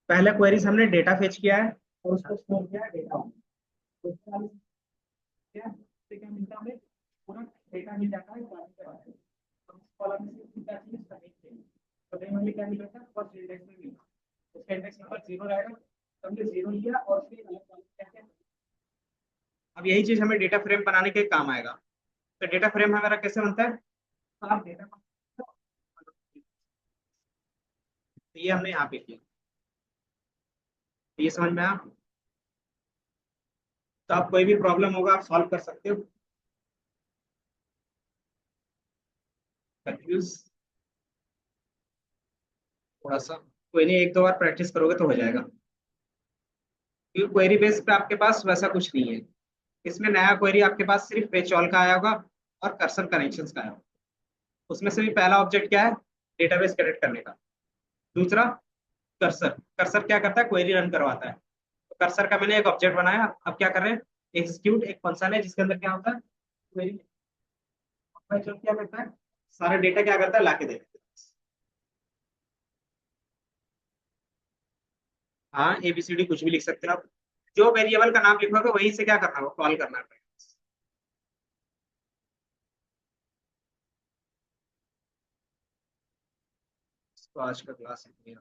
पहले क्वेरीज हमने डेटा फेच किया है और उसको स्टोर किया है डेटा में। तो उसके बाद क्या है, इससे क्या मिलता है हमें, पूरा डेटा मिल जाता है कॉलम के बारे में। तो इस कॉलम में से कितना चीज उसका नहीं चाहिए, तो नहीं हमें क्या मिल रहा है, फर्स्ट इंडेक्स में मिला, उसका इंडेक्स नंबर 0 रहेगा, तो हमने 0 लिया और फिर अलग कॉलम क्या क्या। अब यही चीज हमें डेटा फ्रेम बनाने के काम आएगा। तो डेटा फ्रेम हमारा कैसे बनता है, तो आप डेटा, तो ये हमने यहाँ पे किया। तो ये समझ में आया। तो आप कोई भी प्रॉब्लम होगा आप सॉल्व कर सकते हो। कंफ्यूज थोड़ा सा, कोई नहीं, एक दो बार प्रैक्टिस करोगे तो हो जाएगा। क्योंकि क्वेरी बेस पे आपके पास वैसा कुछ नहीं है। इसमें नया क्वेरी आपके पास सिर्फ फेच ऑल का आया होगा और कर्सर कनेक्शंस का आया होगा। उसमें से भी पहला ऑब्जेक्ट क्या है, डेटाबेस कनेक्ट करने का। दूसरा कर्सर, कर्सर क्या करता है, क्वेरी रन करवाता है। तो कर्सर का मैंने एक ऑब्जेक्ट बनाया, अब क्या कर रहे हैं, एग्जीक्यूट एक फंक्शन है जिसके अंदर क्या होता है, क्वेरी जो क्या करता है, सारा डेटा क्या करता है, लाके देता है। हाँ एबीसीडी कुछ भी लिख सकते हो आप, जो वेरिएबल का नाम लिखोगे वहीं से क्या करना होगा, कॉल करना है। तो आज का क्लास इतनी